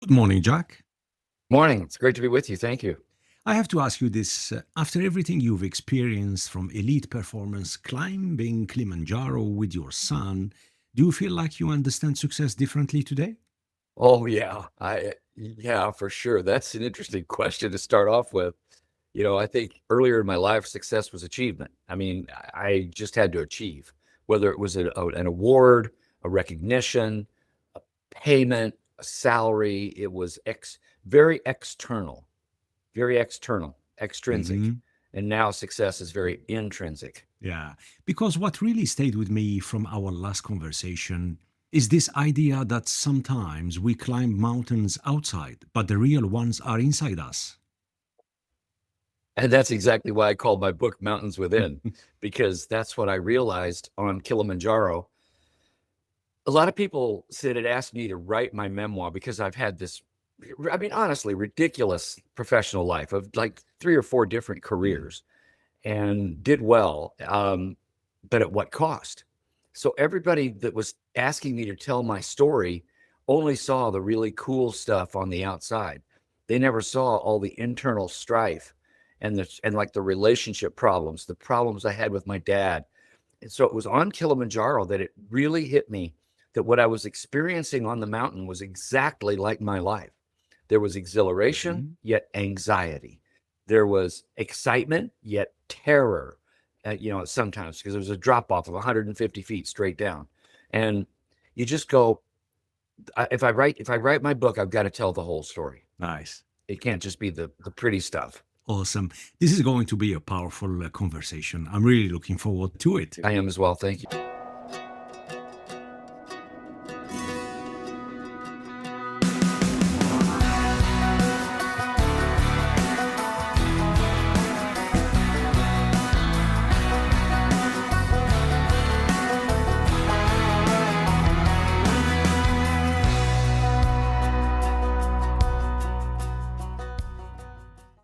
Good morning, Jack. Morning. It's great to be with you. Thank you. I have to ask you this. After everything you've experienced from elite performance, climbing Kilimanjaro with your son, do you feel like you understand success differently today? Oh yeah. Yeah, for sure. That's an interesting question to start off with. I think earlier in my life, success was achievement. I mean, I just had to achieve, whether it was an award, a recognition, a payment, a salary. It was very external, extrinsic. Hmm. And now success is very intrinsic. Yeah, because what really stayed with me from our last conversation is this idea that sometimes we climb mountains outside, but the real ones are inside us. And that's exactly why I called my book Mountains Within, because that's what I realized on Kilimanjaro. A lot of people said it asked me to write my memoir because I've had this, I mean, honestly, ridiculous professional life of like three or four different Mm. careers and did well, but at what cost? So everybody that was asking me to tell my story only saw the really cool stuff on the outside. They never saw all the internal strife and like the relationship problems, the problems I had with my dad. And so it was on Kilimanjaro that it really hit me that what I was experiencing on the mountain was exactly like my life. There was exhilaration, Mhm. yet anxiety. There was excitement, yet terror, sometimes because there was a drop off of 150 feet straight down. And you just go, if I write my book, I've got to tell the whole story. Nice. It can't just be the pretty stuff. Awesome. This is going to be a powerful conversation. I'm really looking forward to it. I am as well. Thank you.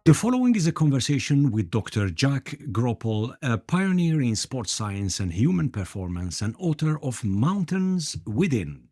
The following is a conversation with Dr. Jack Groppel, a pioneer in sports science and human performance and author of Mountains Within.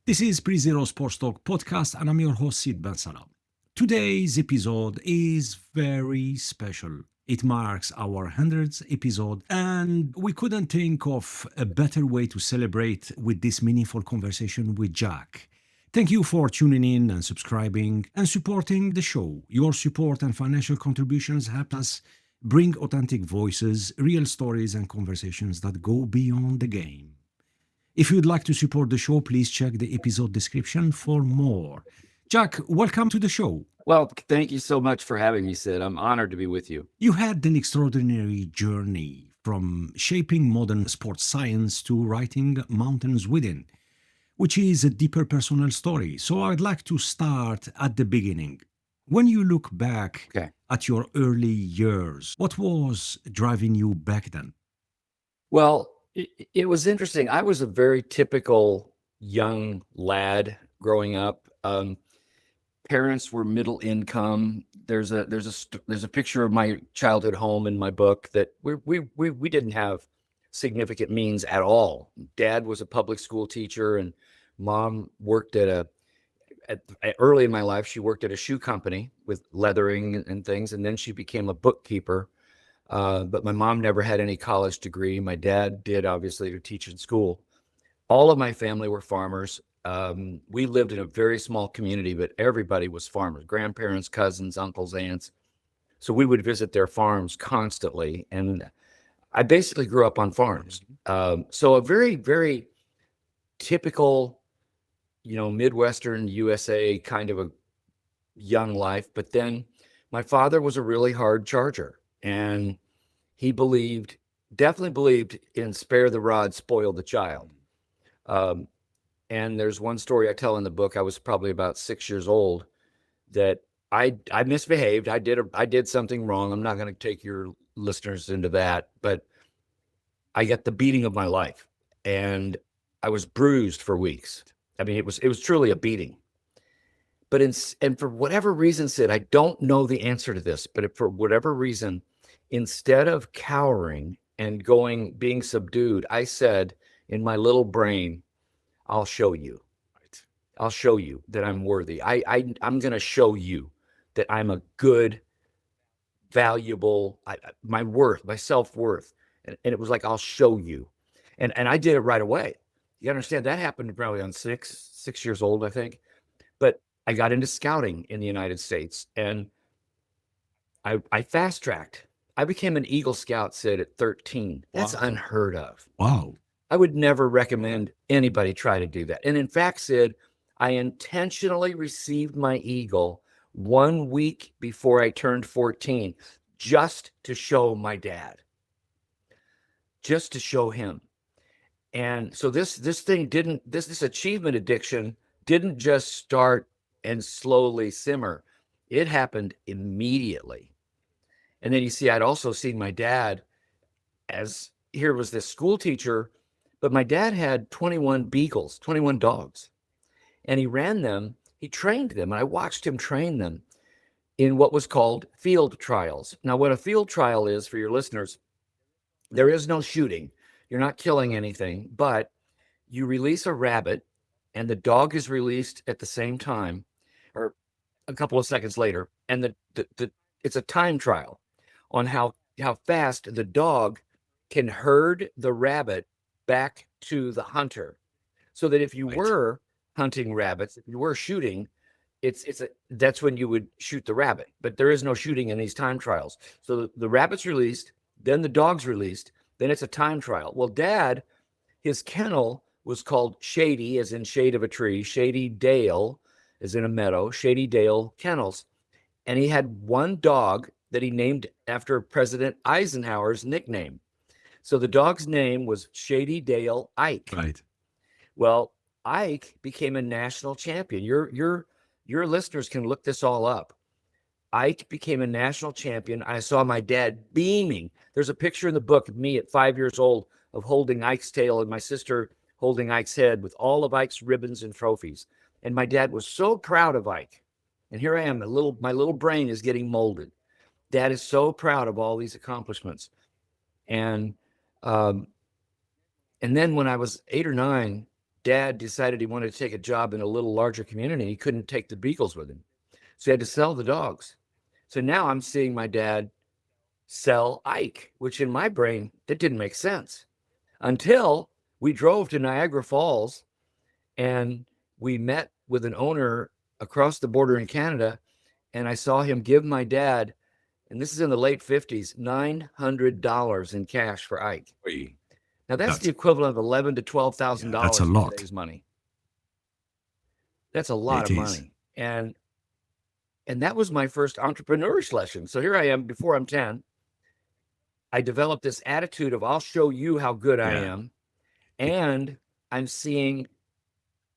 This is Pre-Zero Sports Talk podcast, and I'm your host, Sid Bensalah. Today's episode is very special. It marks our 100th episode, and we couldn't think of a better way to celebrate with this meaningful conversation with Jack. Thank you for tuning in and subscribing and supporting the show. Your support and financial contributions help us bring authentic voices, real stories, and conversations that go beyond the game. If you'd like to support the show, please check the episode description for more. Jack, welcome to the show. Well, thank you so much for having me, Sid. I'm honored to be with you. You had an extraordinary journey from shaping modern sports science to writing Mountains Within, which is a deeper personal story. So I'd like to start at the beginning. When you look back Okay. at your early years, what was driving you back then? Well, it was interesting. I was a very typical young lad growing up. Parents were middle income. There's a picture of my childhood home in my book that we didn't have significant means at all. Dad was a public school teacher, and mom worked early in my life. She worked at a shoe company with leathering and things, and then she became a bookkeeper. But my mom never had any college degree. My dad did, obviously, to teach in school. All of my family were farmers. We lived in a very small community, but everybody was farmers, grandparents, cousins, uncles, aunts. So we would visit their farms constantly. And I basically grew up on farms. So a very, very typical, Midwestern USA kind of a young life. But then my father was a really hard charger, and he definitely believed in spare the rod, spoil the child. Um, and there's one story I tell in the book. I was probably about 6 years old that I misbehaved. I did something wrong. I'm not going to take your listeners into that, but I got the beating of my life, and I was bruised for weeks. I mean, it was truly a beating. But and for whatever reason, Sid, I don't know the answer to this, but for whatever reason, instead of cowering and being subdued, I said in my little brain, I'll show you. Right. I'll show you that I'm worthy. I'm going to show you that I'm a good, valuable, my worth, my self-worth. And it was like, I'll show you. And I did it right away. You understand that happened probably on 6 years old, I think. But I got into scouting in the United States, and I fast tracked. I became an Eagle Scout, Sid, at 13. That's Wow. unheard of. Wow. I would never recommend anybody try to do that. And in fact, Sid, I intentionally received my Eagle 1 week before I turned 14, just to show my dad, just to show him. And so this thing didn't this achievement addiction didn't just start and slowly simmer. It happened immediately. And then you see, I'd also seen my dad as here was this school teacher, but my dad had 21 beagles, 21 dogs, and he ran them, he trained them, and I watched him train them in what was called field trials. Now, what a field trial is for your listeners, there is no shooting. You're not killing anything, but you release a rabbit and the dog is released at the same time or a couple of seconds later, and the it's a time trial on how fast the dog can herd the rabbit back to the hunter, so that if you Right. were hunting rabbits, if you were shooting, it's a that's when you would shoot the rabbit. But there is no shooting in these time trials. So the rabbit's released, then the dog's released, then it's a time trial. Well, Dad, his kennel was called Shady, as in shade of a tree, Shady Dale, as in a meadow, Shady Dale Kennels. And he had one dog that he named after President Eisenhower's nickname. So the dog's name was Shady Dale Ike. Right. Well, Ike became a national champion. Your listeners can look this all up. Ike became a national champion. I saw my dad beaming. There's a picture in the book of me at 5 years old of holding Ike's tail and my sister holding Ike's head with all of Ike's ribbons and trophies. And my dad was so proud of Ike. And here I am, my little brain is getting molded. Dad is so proud of all these accomplishments. And um, and then when I was 8 or 9, Dad decided he wanted to take a job in a little larger community. He couldn't take the beagles with him, so he had to sell the dogs. So now I'm seeing my dad sell Ike, which in my brain, that didn't make sense until we drove to Niagara Falls and we met with an owner across the border in Canada. And I saw him give my dad, and this is in the late 50s, $900 in cash for Ike. Wait. Now that's the That's equivalent of $11,000 to twelve thousand yeah, that's a dollars in lot. today's money. That's a lot It of is. money. And that was my first entrepreneurial lesson. So here I am before I'm 10. I developed this attitude of I'll show you how good I Yeah. am. It, And I'm seeing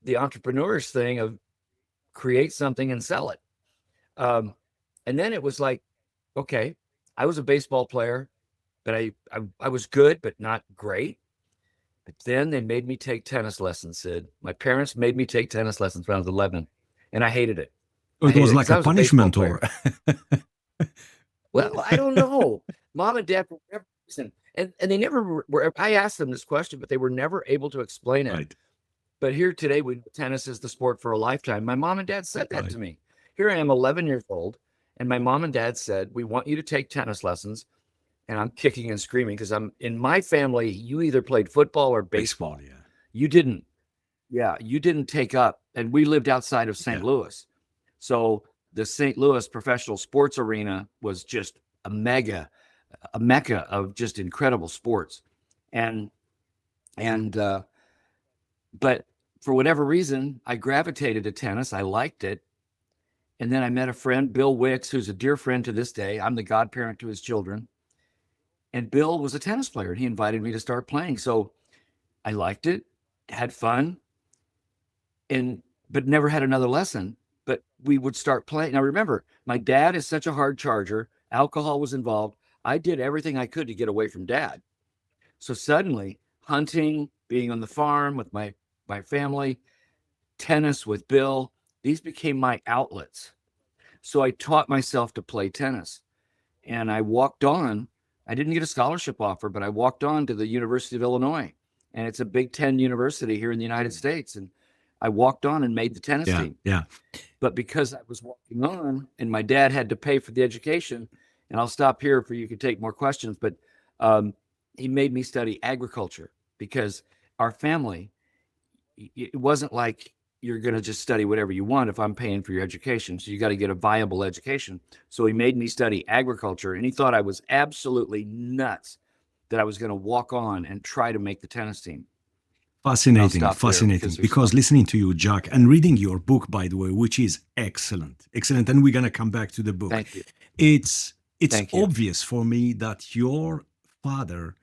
the entrepreneur's thing of create something and sell it. Um, and then it was like, okay, I was a baseball player, but I was good, but not great. But then they made me take tennis lessons, Sid. My parents made me take tennis lessons when I was 11, and I hated it. I it hated was it like because a I was a baseball punishment, or player. Well, I don't know. Mom and dad, for whatever reason, and they never were. I asked them this question, but they were never able to explain it. right, But here today, when tennis is the sport for a lifetime, my mom and dad said that right. to me. Here I am, 11 years old, and my mom and dad said, "We want you to take tennis lessons." And I'm kicking and screaming because I'm in my family. You either played football or Baseball, baseball. yeah, You didn't. Yeah, you didn't take up. And we lived outside of St. yeah. Louis. So the St. Louis professional sports arena was just a mega, a mecca of just incredible sports. And, and, but for whatever reason, I gravitated to tennis. I liked it. And then I met a friend, Bill Wicks, who's a dear friend to this day. I'm the godparent to his children. And Bill was a tennis player and he invited me to start playing. So I liked it, had fun, and but never had another lesson. But we would start playing. Now remember, my dad is such a hard charger. Alcohol was involved. I did everything I could to get away from dad. So suddenly, hunting, being on the farm with my family, tennis with Bill, these became my outlets. So I taught myself to play tennis. And I walked on. I didn't get a scholarship offer, but I walked on to the University of Illinois. And it's a Big Ten university here in the United States. And I walked on and made the tennis Yeah, team. yeah. But because I was walking on and my dad had to pay for the education, and I'll stop here for you can take more questions, but um, he made me study agriculture because our family, it wasn't like you're going to just study whatever you want if I'm paying for your education. So you got to get a viable education. So he made me study agriculture, and he thought I was absolutely nuts that I was going to walk on and try to make the tennis team. And I'll Fascinating, stop there because fascinating. there's Because listening to you, Jack, and reading your book, by the way, which is excellent, excellent, and we're gonna come back to the book. thank you. It's Thank you. obvious for me that your father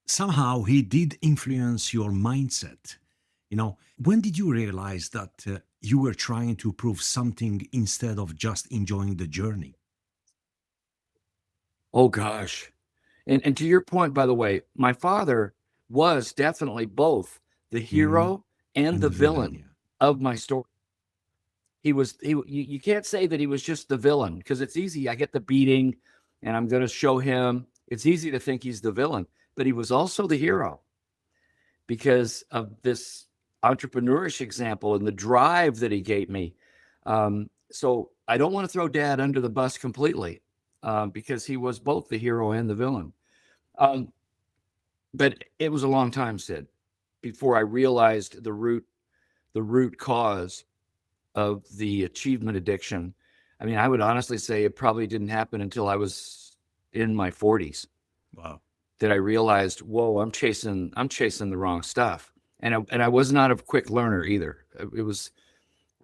somehow he did influence your mindset. When did you realize that you were trying to prove something instead of just enjoying the journey? Oh gosh. And to your point, by the way, my father was definitely both the Mhm. hero and And the the villain, villain yeah. of my story. You can't say that he was just the villain because it's easy. I get the beating and I'm going to show him. It's easy to think he's the villain, but he was also the hero because of this entrepreneurish example and the drive that he gave me. So I don't want to throw dad under the bus completely because he was both the hero and the villain. Um, but it was a long time, Sid, before I realized the root cause of the achievement addiction. I mean, I would honestly say it probably didn't happen until I was in my 40s Wow. that I realized, whoa, I'm chasing the wrong stuff. And I was not a quick learner either. It was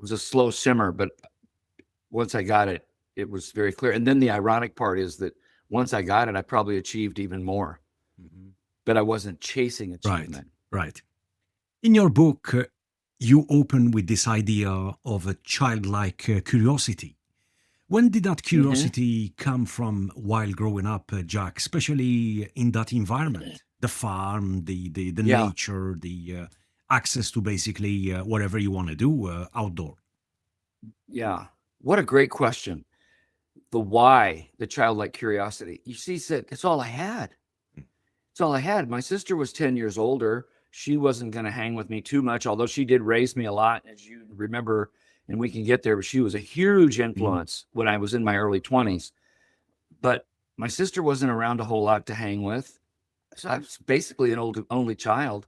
a slow simmer, but once I got it, it was very clear. And then the ironic part is that once I got it, I probably achieved even more, Mhm. but I wasn't chasing Right, achievement. right. In your book, you open with this idea of a childlike curiosity. When did that Mm-hmm. curiosity come from while growing up, Jack, especially in that environment? The farm, the Yeah, nature, the access to basically whatever you want to do outdoor. yeah. What a great question. The why, the childlike curiosity. You see, Sid, it's all I had. It's all I had. My sister was 10 years older. She wasn't going to hang with me too much, although she did raise me a lot, as you remember, and we can get there. But she was a huge Mhm. influence when I was in my early 20s. But my sister wasn't around a whole lot to hang with. So I was basically an only child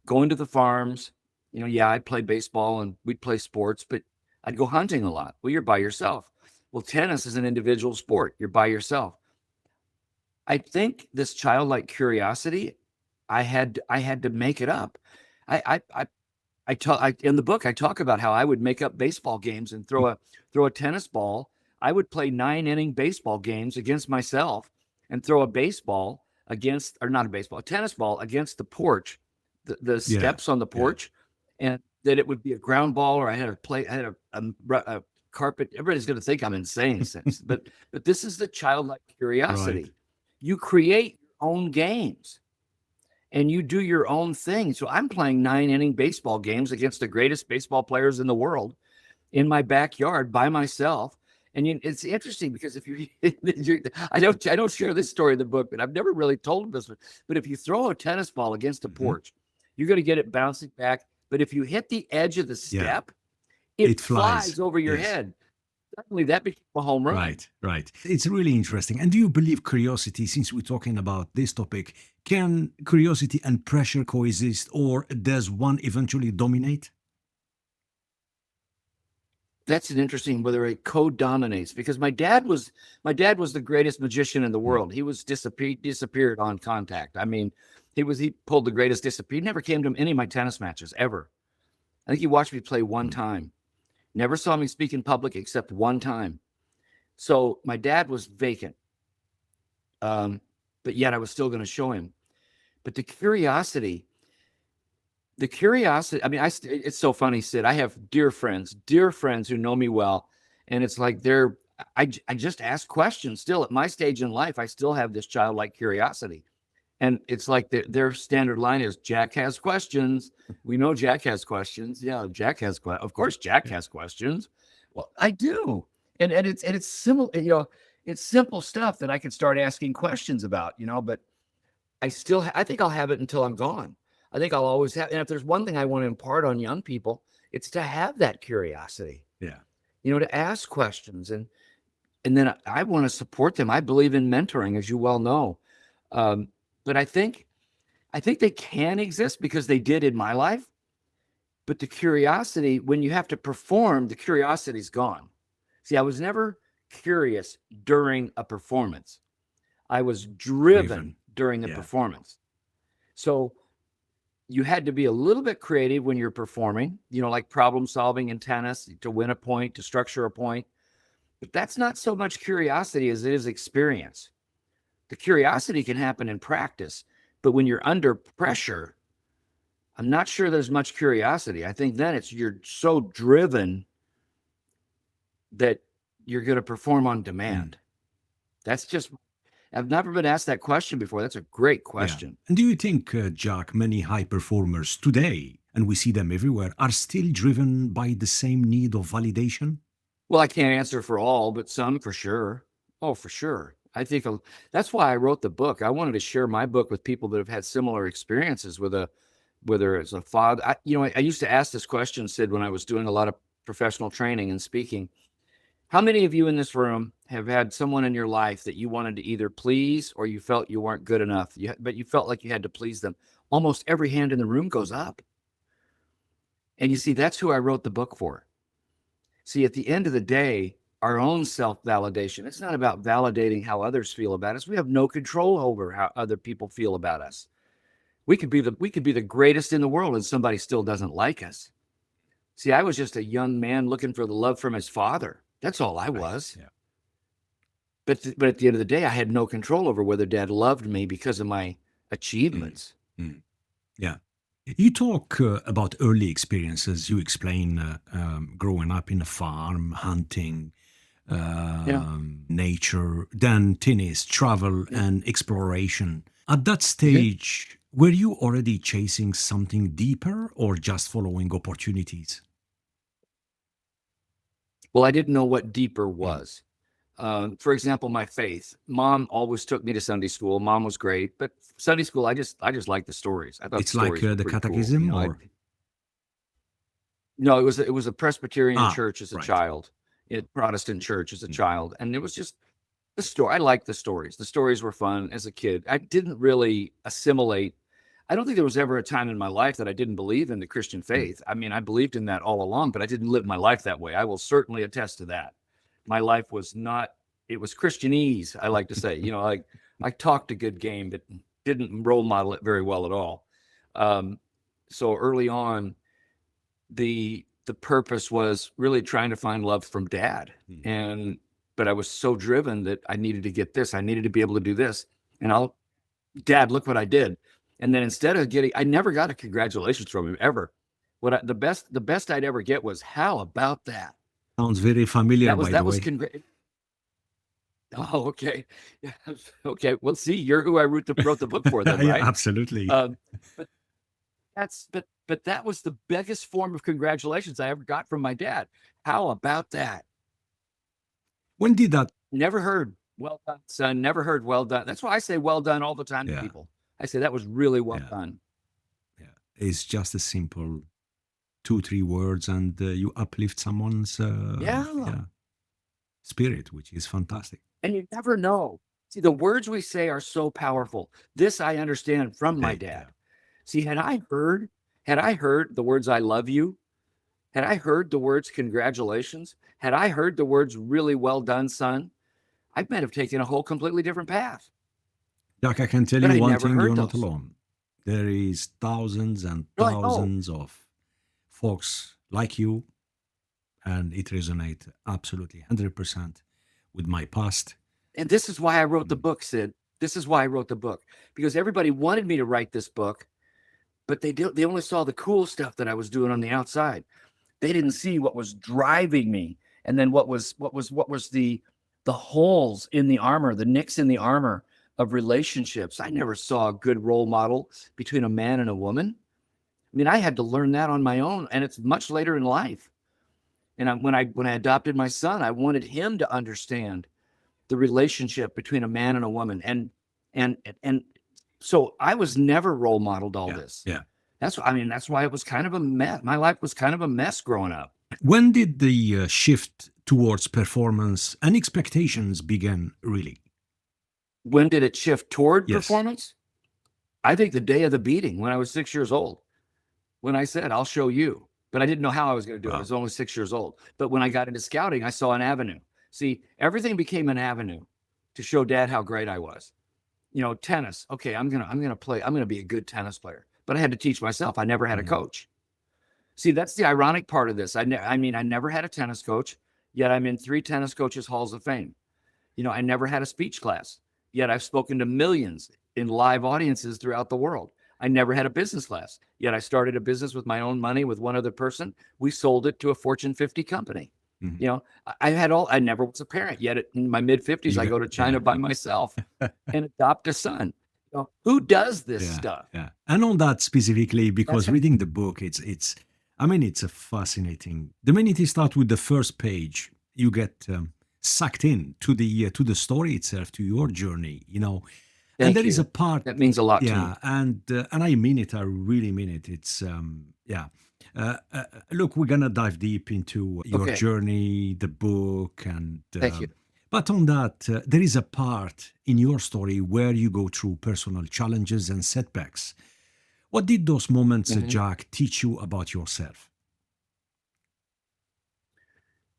going to the farms. Yeah, I'd play baseball and we'd play sports, but I'd go hunting a lot. Well, you're by yourself. Well, tennis is an individual sport. You're by yourself. I think this childlike curiosity, I had to make it up. In the book I talk about how I would make up baseball games and throw a tennis ball. I would play 9 inning baseball games against myself and throw a baseball against or not a baseball, a tennis ball against the porch, the Yeah, steps on the yeah, porch, and that it would be a ground ball or I had a carpet. Everybody's going to think I'm insane, but this is the childlike right. curiosity. You create your own games and you do your own thing. So I'm playing 9 inning baseball games against the greatest baseball players in the world in my backyard by myself. And it's interesting because if you, I don't share this story in the book, but I've never really told this. But if you throw a tennis ball against a Mhm. porch, you're going to get it bouncing back. But if you hit the edge of the Yeah, step, it it flies. flies over your Yes. head. Suddenly, that became a home run. Right, right. It's really interesting. And do you believe curiosity, since we're talking about this topic, can curiosity and pressure coexist, or does one eventually dominate? That's an interesting whether it co-dominates because my dad was the greatest magician in the Mm. world. He was disappeared on contact. I mean, he pulled the greatest disappear. He never came to any of my tennis matches ever. I think he watched me play one Mm. time. Never saw me speak in public except one time. So my dad was vacant, um, but yet I was still going to show him. But the curiosity. I mean, it's so funny, Sid. I have dear friends who know me well, and it's like I just ask questions. Still, at my stage in life, I still have this childlike curiosity, and it's like their standard line is, "Jack has questions." We know Jack has questions. Yeah, Jack has questions. Of course, Jack Yeah. has questions. Well, I do, and it's similar. It's simple stuff that I can start asking questions about. But I think I'll have it until I'm gone. I think I'll always have. And if there's one thing I want to impart on young people, it's to have that curiosity, Yeah. to ask questions. And then I want to support them. I believe in mentoring, as you well know. But I think they can exist because they did in my life. But the curiosity, when you have to perform, the curiosity's gone. See, I was never curious during a performance. I was driven Driven. during the Yeah. performance. So you had to be a little bit creative when you're performing, like problem solving in tennis to win a point, to structure a point. But that's not so much curiosity as it is experience. The curiosity can happen in practice, but when you're under pressure, I'm not sure there's much curiosity. I think then you're so driven that you're going to perform on Mm. demand. That's just, I've never been asked that question before. That's a great Yeah. question. And do you think, Jack, many high performers today, and we see them everywhere, are still driven by the same need of validation? Well, I can't answer for all, but some for sure. Oh, for sure. I think that's why I wrote the book. I wanted to share my book with people that have had similar experiences with whether it's a father. I used to ask this question, Sid, when I was doing a lot of professional training and speaking. How many of you in this room have had someone in your life that you wanted to either please or you felt you weren't good enough, but you felt like you had to please them? Almost every hand in the room goes up. And you see, that's who I wrote the book for. See, at the end of the day, our own self-validation, it's not about validating how others feel about us. We have no control over how other people feel about us. We could be the greatest in the world and somebody still doesn't like us. See, I was just a young man looking for the love from his father. That's all I Right. was. Yeah. But at the end of the day, I had no control over whether dad loved me because of my Mm. achievements. Mm. Yeah. You talk about early experiences. You explain growing up in a farm, hunting, Yeah. nature, then tennis, travel, Yeah. and exploration. At that Mhm. stage, were you already chasing something deeper or just following opportunities? Well, I didn't know what deeper Mm. was. For example, my faith. Mom always took me to Sunday school. Mom was great, but Sunday school, I just liked the stories. I thought the It's like stories were the pretty cool. catechism, I or No, it was a Presbyterian ah, church as a right. child, a Protestant church as a Mm. child, and it was just the story. I liked the stories. The stories were fun as a kid. I didn't really assimilate. I don't think there was ever a time in my life that I didn't believe in the Christian Mm. faith. I mean, I believed in that all along, but I didn't live my life that way. I will certainly attest to that. My life was not, it was Christianese, I like to say. Like I talked a good game, but didn't role model it very well at all. Um, so early on, the purpose was really trying to find love from dad. Mm. But I was so driven that I needed to get this. I needed to be able to do this. And dad, look what I did. And then instead of I never got a congratulations from him ever. The best I'd ever get was, how about that? Sounds very familiar, That was by the way. Oh, okay. Yeah. Okay. Well, see, you're who I wrote the book for then, Yeah, right? absolutely. Um, but but that was the biggest form of congratulations I ever got from my dad. How about that? When did that? Never heard well done, son. Never heard well done. That's why I say well done all the time to Yeah, people. I say that was really well yeah, done. yeah. It's just a simple two, three words, and you uplift someone's Yeah. yeah spirit, which is fantastic. And you never know. See, the words we say are so powerful. This I understand from my Yeah. dad. See, had I heard the words I love you, had I heard the words congratulations, had I heard the words really well done, son, I might have taken a whole completely different path. Jack, I can tell But you I one never thing: you're heard not those. alone. There is thousands and No, I know. thousands of folks like you, and it resonates absolutely 100% with my past. And this is why I wrote the Mm. book, Sid. This is why I wrote the book, because everybody wanted me to write this book, but they only saw the cool stuff that I was doing on the outside. They didn't see what was driving me, and then what was the holes in the armor, the nicks in the armor of relationships. I never saw a good role model between a man and a woman. I mean, I had to learn that on my own, and it's much later in life. And when I adopted my son, I wanted him to understand the relationship between a man and a woman, and so I was never role modeled all Yeah, this. yeah. That's why it was kind of a mess. My life was kind of a mess growing up. When did the shift towards performance and expectations begin, really? When did it shift toward Yes. performance? I think the day of the beating, when I was 6 years old, when I said, I'll show you. But I didn't know how I was going to do it. I Wow. was only 6 years old. But when I got into scouting, I saw an avenue. See, everything became an avenue to show dad how great I was. Tennis. Okay, I'm gonna play. I'm gonna be a good tennis player. But I had to teach myself. I never had a Mhm. coach. See, that's the ironic part of this. I never had a tennis coach, yet I'm in 3 tennis coaches halls of fame. I never had a speech class, yet I've spoken to millions in live audiences throughout the world. I never had a business class, yet I started a business with my own money with one other person. We sold it to a Fortune 50 company. Mhm. I never was a parent, yet in my mid 50s, You I got, go to yeah. China by myself and adopt a son. Who does this Yeah, stuff? yeah. And on that specifically, That's because how, reading the book, I mean, it's a fascinating. The minute you start with the first page, you get sucked in to the story itself, to your journey, And thank there is a you. part, That means a lot to me. yeah, and I mean it. I really mean it. It's yeah. Look, we're gonna dive deep into your Okay. journey, the book, and Thank you. but on that, there is a part in your story where you go through personal challenges and setbacks. What did those moments, Mhm. Jack, teach you about yourself?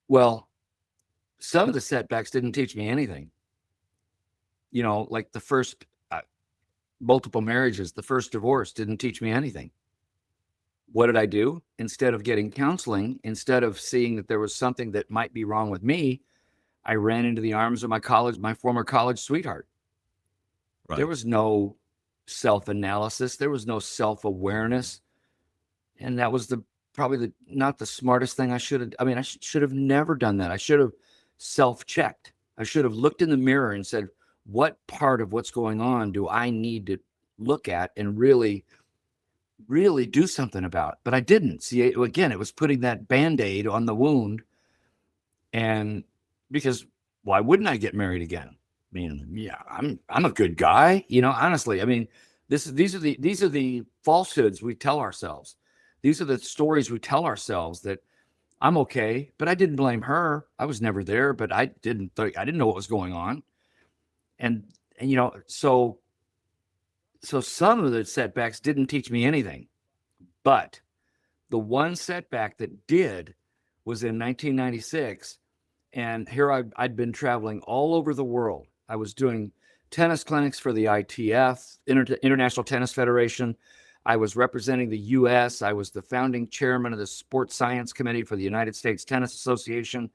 Well, some of the setbacks didn't teach me anything. Like the first multiple marriages, the first divorce didn't teach me anything. What did I do? Instead of getting counseling, instead of seeing that there was something that might be wrong with me, I ran into the arms of my former college sweetheart. There Right. was no self analysis, there was no self awareness. And that was probably not the smartest thing I should have. I should have never done that. I should have self checked. I should have looked in the mirror and said, what part of what's going on do I need to look at and really really do something about? But I didn't. See, again, it was putting that band-aid on the wound. And because why wouldn't I get married again? Yeah, I'm a good guy, honestly. These are the falsehoods we tell ourselves. These are the stories we tell ourselves that I'm okay, but I didn't blame her. I was never there, but I didn't know what was going on. And so some of the setbacks didn't teach me anything. But the one setback that did was in 1996. And here I'd been traveling all over the world. I was doing tennis clinics for the ITF, International Tennis Federation. I was representing the US. I was the founding chairman of the Sports Science Committee for the United States Tennis Association.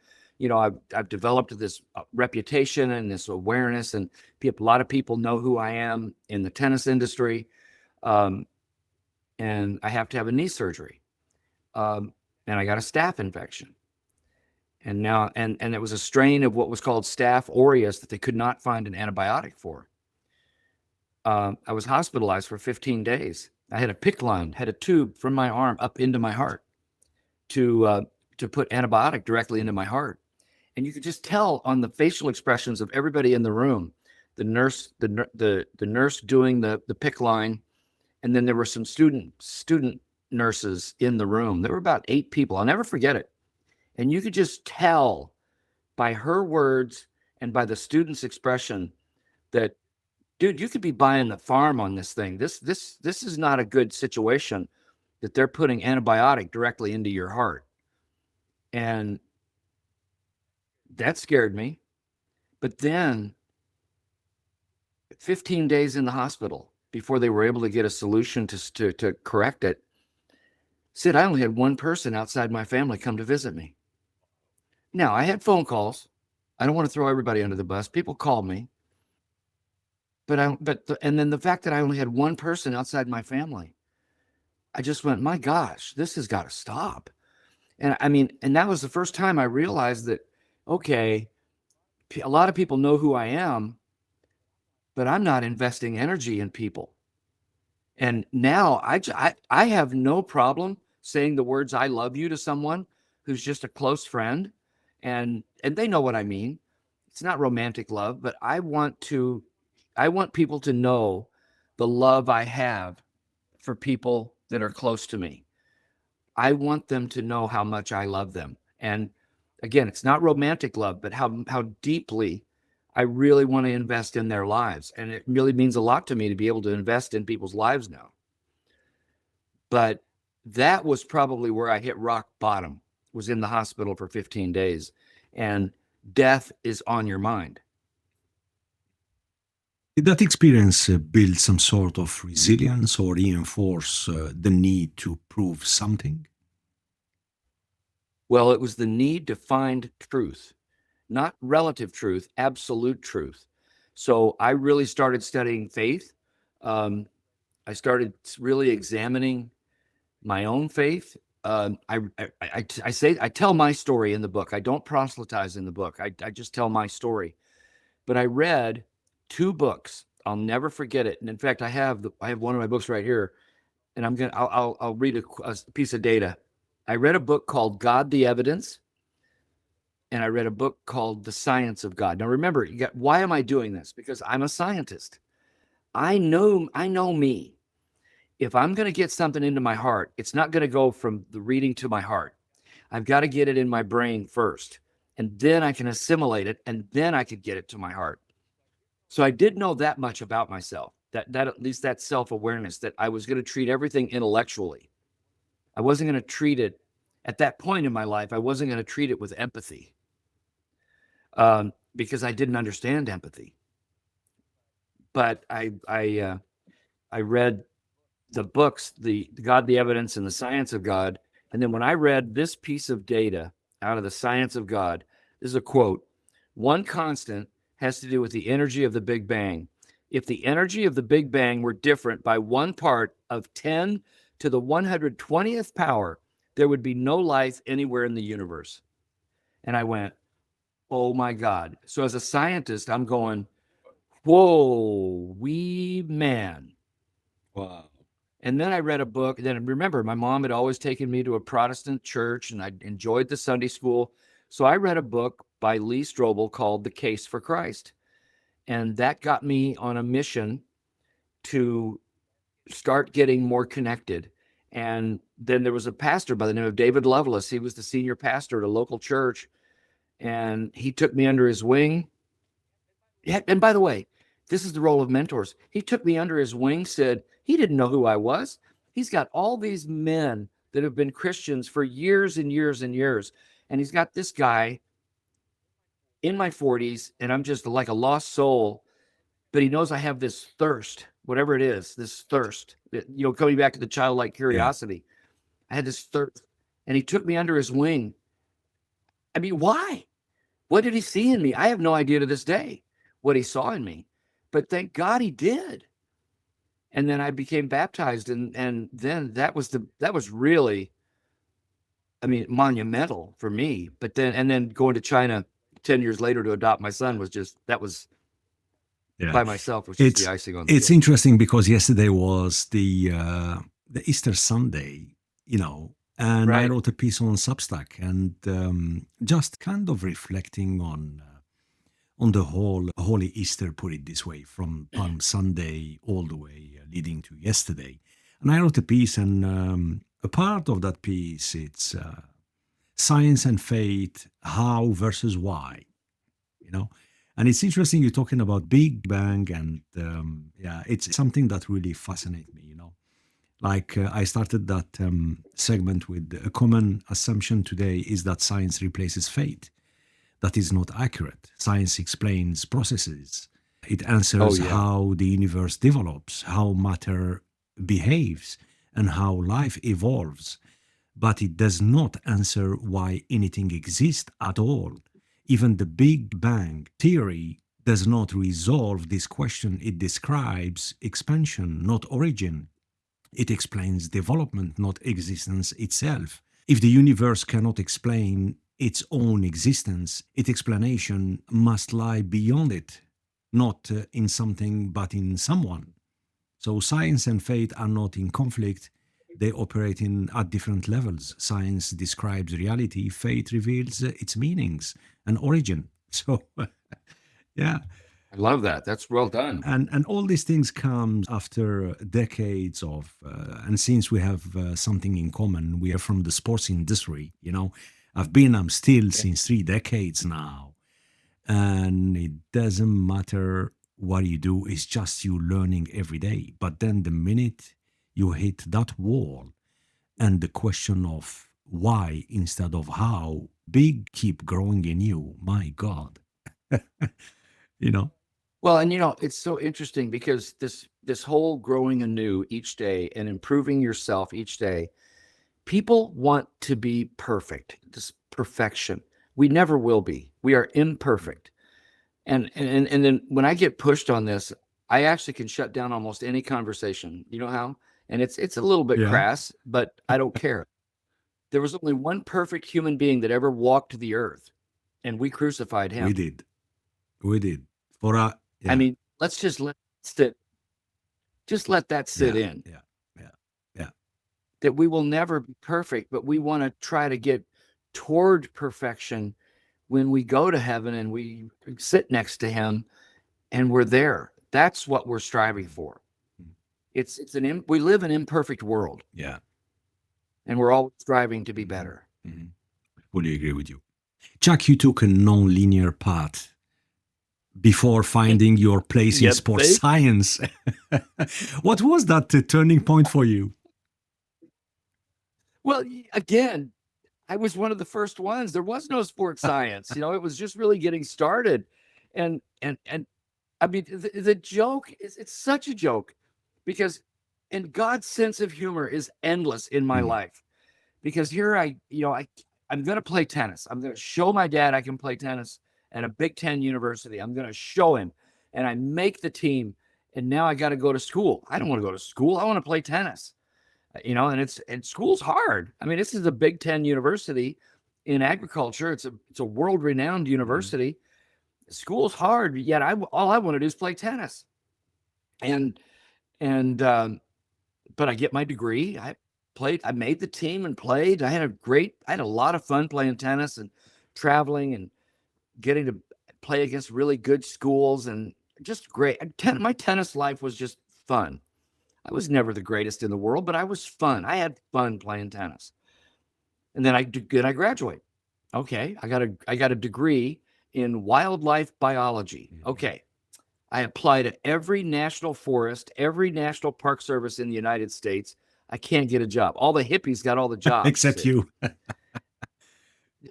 I've developed this reputation and this awareness, and a lot of people know who I am in the tennis industry. Um, and I have to have a knee surgery. Um, and I got a staph infection. And it was a strain of what was called Staph aureus that they could not find an antibiotic for. I was hospitalized for 15 days. I had a PICC line, had a tube from my arm up into my heart to uh, to put antibiotic directly into my heart. And you could just tell on the facial expressions of everybody in the room, the nurse doing the PICC line, and then there were some student nurses in the room. There were about 8 people. I'll never forget it. And you could just tell by her words and by the student's expression that, dude, you could be buying the farm on this thing. This is not a good situation that they're putting antibiotic directly into your heart. And that scared me. But then 15 days in the hospital before they were able to get a solution to correct it, Sid, I only had one person outside my family come to visit me. Now, I had phone calls. I don't want to throw everybody under the bus. People called me. And then the fact that I only had one person outside my family, I just went, my gosh, this has got to stop. And that was the first time I realized that, okay, a lot of people know who I am, but I'm not investing energy in people. And now I have no problem saying the words I love you to someone who's just a close friend, and they know what I mean. It's not romantic love, but I want people to know the love I have for people that are close to me. I want them to know how much I love them. And again, it's not romantic love, but how deeply I really want to invest in their lives. And it really means a lot to me to be able to invest in people's lives now. But that was probably where I hit rock bottom, was in the hospital for 15 days. And death is on your mind. Did that experience build some sort of resilience or reinforce the need to prove something? Well, it was the need to find truth, not relative truth, absolute truth. So I really started studying faith. Um, I started really examining my own faith. I tell my story in the book. I don't proselytize in the book. I just tell my story. But I read two books. I'll never forget it. And in fact, I have one of my books right here, and I'll read a piece of data. I read a book called God the Evidence, and I read a book called The Science of God. Now remember, why am I doing this? Because I'm a scientist. I know me. If I'm going to get something into my heart, it's not going to go from the reading to my heart. I've got to get it in my brain first, and then I can assimilate it, and then I could get it to my heart. So I did know that much about myself, that at least that self-awareness, that I was going to treat everything intellectually. I wasn't going to treat it at that point in my life. I wasn't going to treat it with empathy, because I didn't understand empathy. But I read the books, the God, the Evidence, and the Science of God. And then when I read this piece of data out of the Science of God, this is a quote: one constant has to do with the energy of the Big Bang. If the energy of the Big Bang were different by one part of 10 to the 120th power, there would be no life anywhere in the universe. And I went, oh my God. So as a scientist, I'm going, whoa, wee man. Wow. And then I read a book. Then remember, my mom had always taken me to a Protestant church, and I enjoyed the Sunday school. So I read a book by Lee Strobel called The Case for Christ. And that got me on a mission to start getting more connected. And then there was a pastor by the name of David Lovelace. He was the senior pastor at a local church, and he took me under his wing. Yeah, and by the way, this is the role of mentors. He took me under his wing, said he didn't know who I was. He's got all these men that have been Christians for years and years and years. And he's got this guy in my 40s, and I'm just like a lost soul. But he knows I have this thirst, whatever it is, this thirst, coming back to the childlike Yeah. curiosity. I had this thirst, and he took me under his wing. I mean, why? What did he see in me? I have no idea to this day what he saw in me, but thank God he did. And then I became baptized, and then that was really, I mean, monumental for me. But then going to China 10 years later to adopt my son was just, that was Yeah. by myself, was just the It's icing on the it's cake. interesting because yesterday was the Easter Sunday, and I Right. wrote a piece on Substack and just kind of reflecting on the whole Holy Easter, put it this way, from Palm Sunday all the way leading to yesterday. And I wrote a piece, and a part of that piece, it's science and faith, how versus why, you know. And it's interesting you're talking about Big Bang, and yeah, it's something that really fascinates me. Like I started that segment with a common assumption today is that science replaces faith. That is not accurate. Science explains processes. It Oh answers yeah. how the universe develops, how matter behaves, and how life evolves. But it does not answer why anything exists at all. Even the Big Bang theory does not resolve this question. It describes expansion, not origin. It explains development, not existence itself. If the universe cannot explain its own existence, its explanation must lie beyond it, not in something but in someone. So science and faith are not in conflict. They operate at different levels. Science describes reality, faith reveals its meanings and origin. So, yeah. I love that. That's well done. And all these things come after decades of and since we have something in common, we are from the sports industry. I'm still Yeah. since 3 decades now, and it doesn't matter what you do, it's just you learning every day. But then the minute you hit that wall, and the question of why instead of how big keep growing in you, my God. you know Well, and it's so interesting because this whole growing anew each day and improving yourself each day, people want to be perfect. This perfection. We never will be. We are imperfect. And then when I get pushed on this, I actually can shut down almost any conversation. You know how? And it's a little bit yeah, crass, but I don't care. There was only one perfect human being that ever walked the earth, and we crucified we him. did. We did. For I yeah, mean, let's just let that sit yeah, in. yeah, yeah, yeah. That we will never be perfect, but we want to try to get toward perfection when we go to heaven and we sit next to him and we're there. That's what we're striving Mm, for. mm, We live in an imperfect world, yeah. and we're always striving to be Hmm. better. Hmm. Fully agree with you. Jack, you took a non-linear path before finding your place in You sports think? science. What was that turning point for you? Well, again, I was one of the first ones. There was no sports science. It was just really getting started. And I mean, the joke is it's such a joke because and God's sense of humor is endless in my Mm, life. Because here I'm going to play tennis. I'm going to show my dad I can play tennis at a Big Ten university. I'm going to show him, and I make the team. And now I got to go to school. I don't want to go to school. I want to play tennis. And school's hard. I mean, this is a Big Ten university in agriculture. It's a world renowned mhm. university. School's hard. Yet all I want to do is play tennis. And and but I get my degree. I made the team and played. I had a lot of fun playing tennis and traveling and getting to play against really good schools and just great. My tennis life was just fun. I was never the greatest in the world, but I was fun. I had fun playing tennis. And then I graduate. Okay, I got a degree in wildlife biology. Mhm. Okay, I apply to every national forest, every national park service in the United States. I can't get a job. All the hippies got all the jobs, Except Sid. you.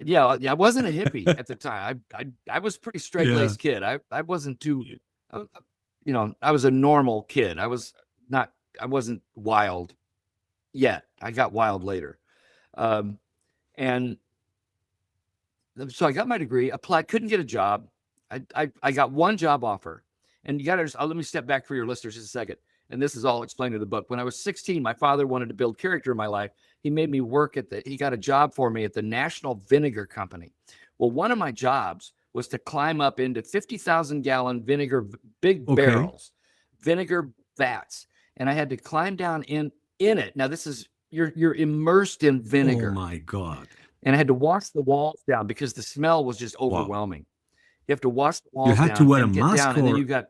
Yeah, I wasn't a hippie at the time. I was a pretty straight Yeah. laced kid. I wasn't too, uh, I was a normal kid. Not, I wasn't wild yet. I got wild later. Um, and so I got my degree, applied, couldn't get a job. I got one job offer. And you got to, let me step back for your listeners just a second. And this is all explained in the book. When I was 16, my father wanted to build character in my life. He made me work he got a job for me at the National Vinegar Company. Well, one of my jobs was to climb up into 50,000-gallon vinegar, big Okay. barrels, vinegar vats. And I had to climb down in it. Now, you're immersed in Oh vinegar, my God. and I had to wash the walls down because the smell was just Wow. overwhelming. You have to wash the You walls had to down wear a and get mask down, and then or you've got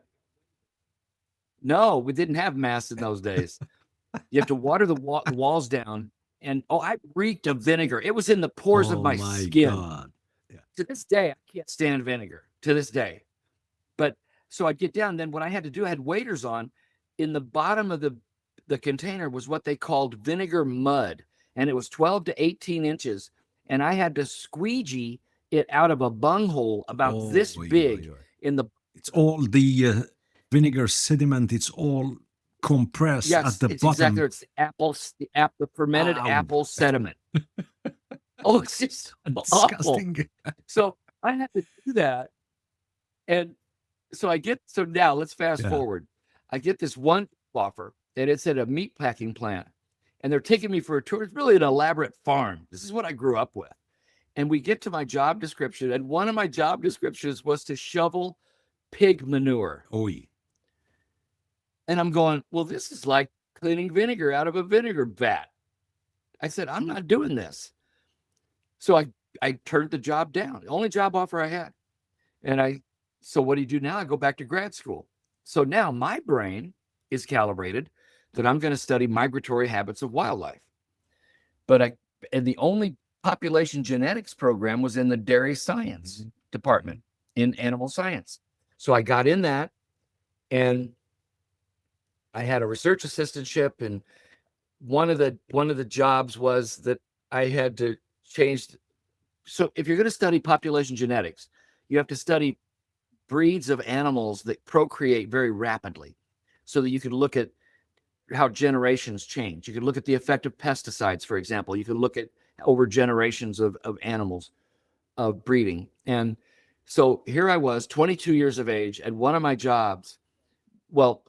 no, we didn't have masks in those days. You have to water the walls down, and I reeked of vinegar. It was in the pores of oh my my skin. God. Yeah. To this day, I can't stand vinegar. To this day, but so I'd get down. Then what I had to do, I had waders on. In the bottom of the container was what they called vinegar mud, and it was 12 to 18 inches, and I had to squeegee it out of a bunghole about Oh, this oi, oi, big oi. in the It's all the vinegar sediment, it's all compressed at yes, the it's exactly bottom. it's the fermented Ow. apple sediment. Oh, it's just awful. Disgusting. So I had to do that, and so now let's fast Yeah. forward. I get this one offer, and it's at a meat packing plant, and they're taking me for a tour. It's really an elaborate farm. This is what I grew up with. And we get to my job description, and one of my job descriptions was to shovel pig manure. Oi. And I'm going, well, this is like cleaning vinegar out of a vinegar vat. I said, I'm not doing this. So I turned the job down, the only job offer I had. And I So what do you do now? I go back to grad school. So now my brain is calibrated that I'm going to study migratory habits of wildlife. But and the only population genetics program was in the dairy science department in animal science. So I got in that, and I had a research assistantship, and one of the jobs was that I had to change. So if you're going to study population genetics, you have to study breeds of animals that procreate very rapidly, so that you can look at how generations change. You can look at the effect of pesticides, for example. You can look at over generations of animals of breeding. And so here I was, 22 years of age, and one of my jobs, well,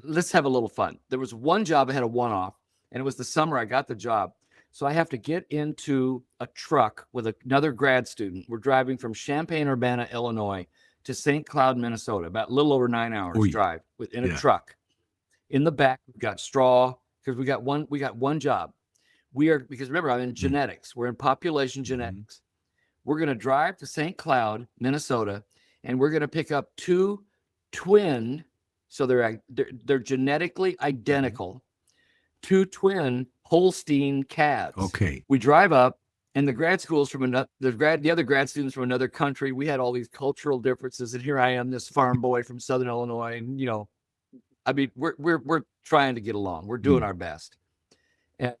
let's have a little fun. There was one job I had a one-off, and it was the summer I got the job. So I have to get into a truck with another grad student. We're driving from Champaign-Urbana, Illinois to St. Cloud, Minnesota, about a little over 9 hours Oi. drive within a Yeah. truck. In the back, we've got straw because we got one job. Because remember, I'm in genetics. We're in population genetics. We're going to drive to St. Cloud, Minnesota, and we're going to pick up two twin, so they're genetically identical, two twin Holstein calves. Okay. We drive up, and the grad schools from another, the other grad students from another country. We had all these cultural differences, and here I am, this farm boy from Southern Illinois, and I mean, we're trying to get along. We're doing our best. And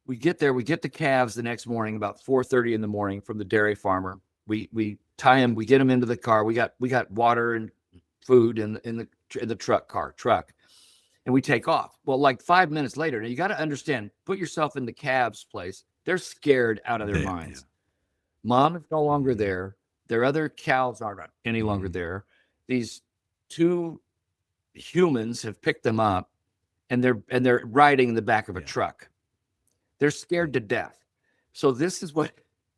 we get there. We get the calves the next morning about 4:30 in the morning from the dairy farmer. We tie them. We get them into the car. We got water and food in the truck, and we take off. Well, like 5 minutes later, now you got to understand. Put yourself in the calves' place. They're scared out of their minds. Mom is no longer there. Their other cows aren't any longer there. These two humans have picked them up, and they're riding in the back of a truck. They're scared to death. So this is what,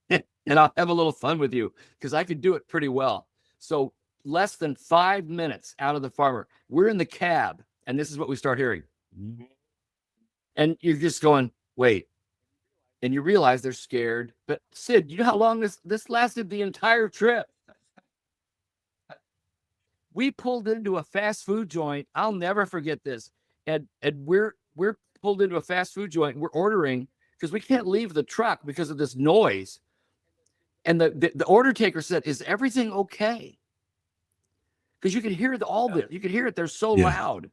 and I'll have a little fun with you because I could do it pretty well. So less than 5 minutes out of the farmer, we're in the cab, and this is what we start hearing. And you're just going, wait. And you realize they're scared. But Sid, you know how long this lasted the entire trip? We pulled into a fast food joint. I'll never forget this. And we're pulled into a fast food joint. And we're ordering because we can't leave the truck because of this noise. And the order taker said, "Is everything okay?" Because you can hear all this. You can hear it. They're so loud.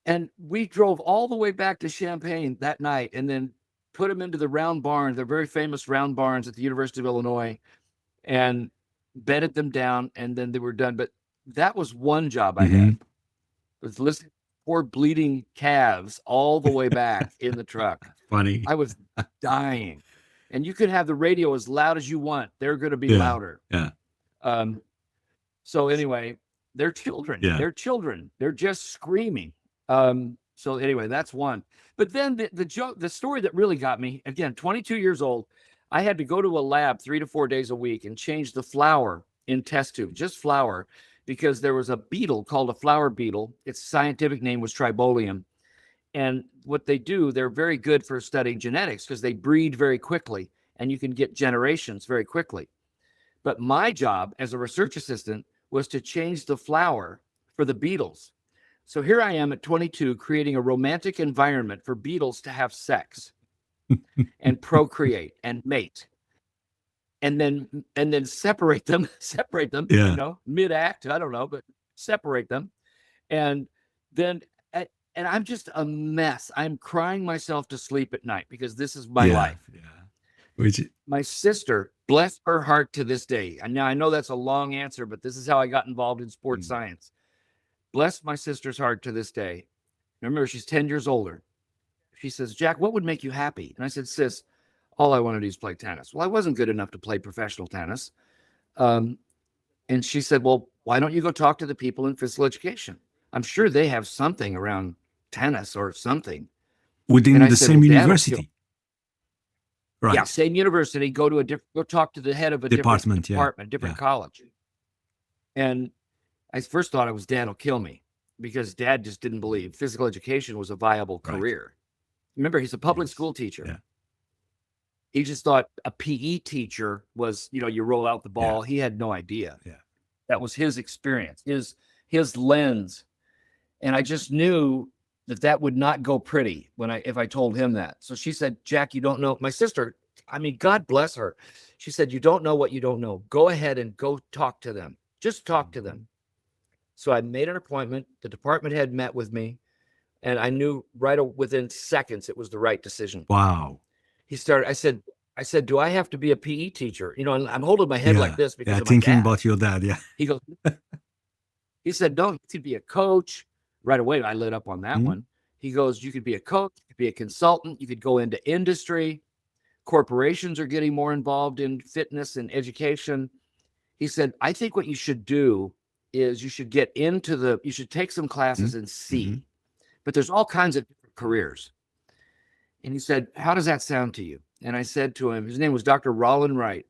And we drove all the way back to Champaign that night, and then put them into the round barns. They're very famous round barns at the University of Illinois, and bedded them down, and then they were done. But that was one job I had, was listening to poor bleeding calves all the way back in the truck. Funny. I was dying. And you could have the radio as loud as you want. They're going to be louder. Yeah. So anyway, they're children. Yeah. They're children. They're just screaming. So anyway, that's one. But then the story that really got me, again, 22 years old, I had to go to a lab 3 to 4 days a week and change the flour in test tube, just flour, because there was a beetle called a flour beetle. Its scientific name was Tribolium. And what they do, they're very good for studying genetics because they breed very quickly, and you can get generations very quickly. But my job as a research assistant was to change the flour for the beetles. So here I am at 22, creating a romantic environment for beetles to have sex and procreate and mate, and then separate them, mid-act, I don't know, but separate them. And then, and I'm just a mess. I'm crying myself to sleep at night because this is my life. My sister, bless her heart to this day. And now I know that's a long answer, but this is how I got involved in sports science. Bless my sister's heart to this day. Remember, she's 10 years older. She says, "Jack, what would make you happy?" And I said, "Sis, all I want to do is play tennis." Well, I wasn't good enough to play professional tennis. And she said, "Well, why don't you go talk to the people in physical education? I'm sure they have something around tennis or something." Within the same university. Right. Yeah, same university. Go talk to the head of a different department, different college. And I first thought it was Dad will kill me because Dad just didn't believe physical education was a viable career. Remember, he's a public school teacher. Yeah. He just thought a PE teacher was, you roll out the ball. He had no idea. Yeah. That was his experience, his lens. And I just knew that that would not go pretty when if I told him that. So she said, Jack, you don't know. My sister, I mean, God bless her. She said, you don't know what you don't know. Go ahead and go talk to them. Just talk to them. So I made an appointment. The department head met with me, and I knew right within seconds it was the right decision. Wow. He started, I said, do I have to be a PE teacher? You know, and I'm holding my head like Yeah. this because Yeah. of my Thinking dad. about your dad. Yeah. He goes, he said, no, you could be a coach. Right away, I lit up on that Mhm. one. He goes, you could be a coach, you could be a consultant, you could go into industry. Corporations are getting more involved in fitness and education. He said, I think what you should do is you should you should take some classes and Mhm. see, but there's all kinds of different careers. And he said, how does that sound to you? And I said to him, his name was Dr. Rollin Wright.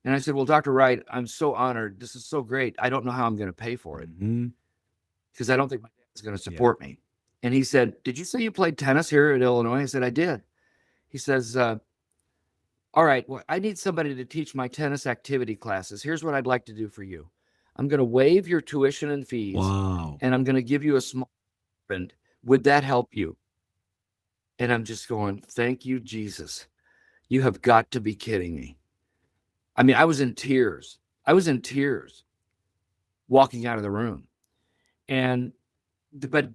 And I said, well, Dr. Wright, I'm so honored. This is so great. I don't know how I'm going to pay for it Mhm. because I don't think my dad's going to Yeah. support me. And he said, did you say you played tennis here at Illinois? I said, I did. He says, all right, well, I need somebody to teach my tennis activity classes. Here's what I'd like to do for you. I'm going to waive your tuition and fees, Wow. and I'm going to give you a small stipend. Would that help you? And I'm just going, thank you, Jesus. You have got to be kidding me. I mean, I was in tears. I was in tears walking out of the room. And but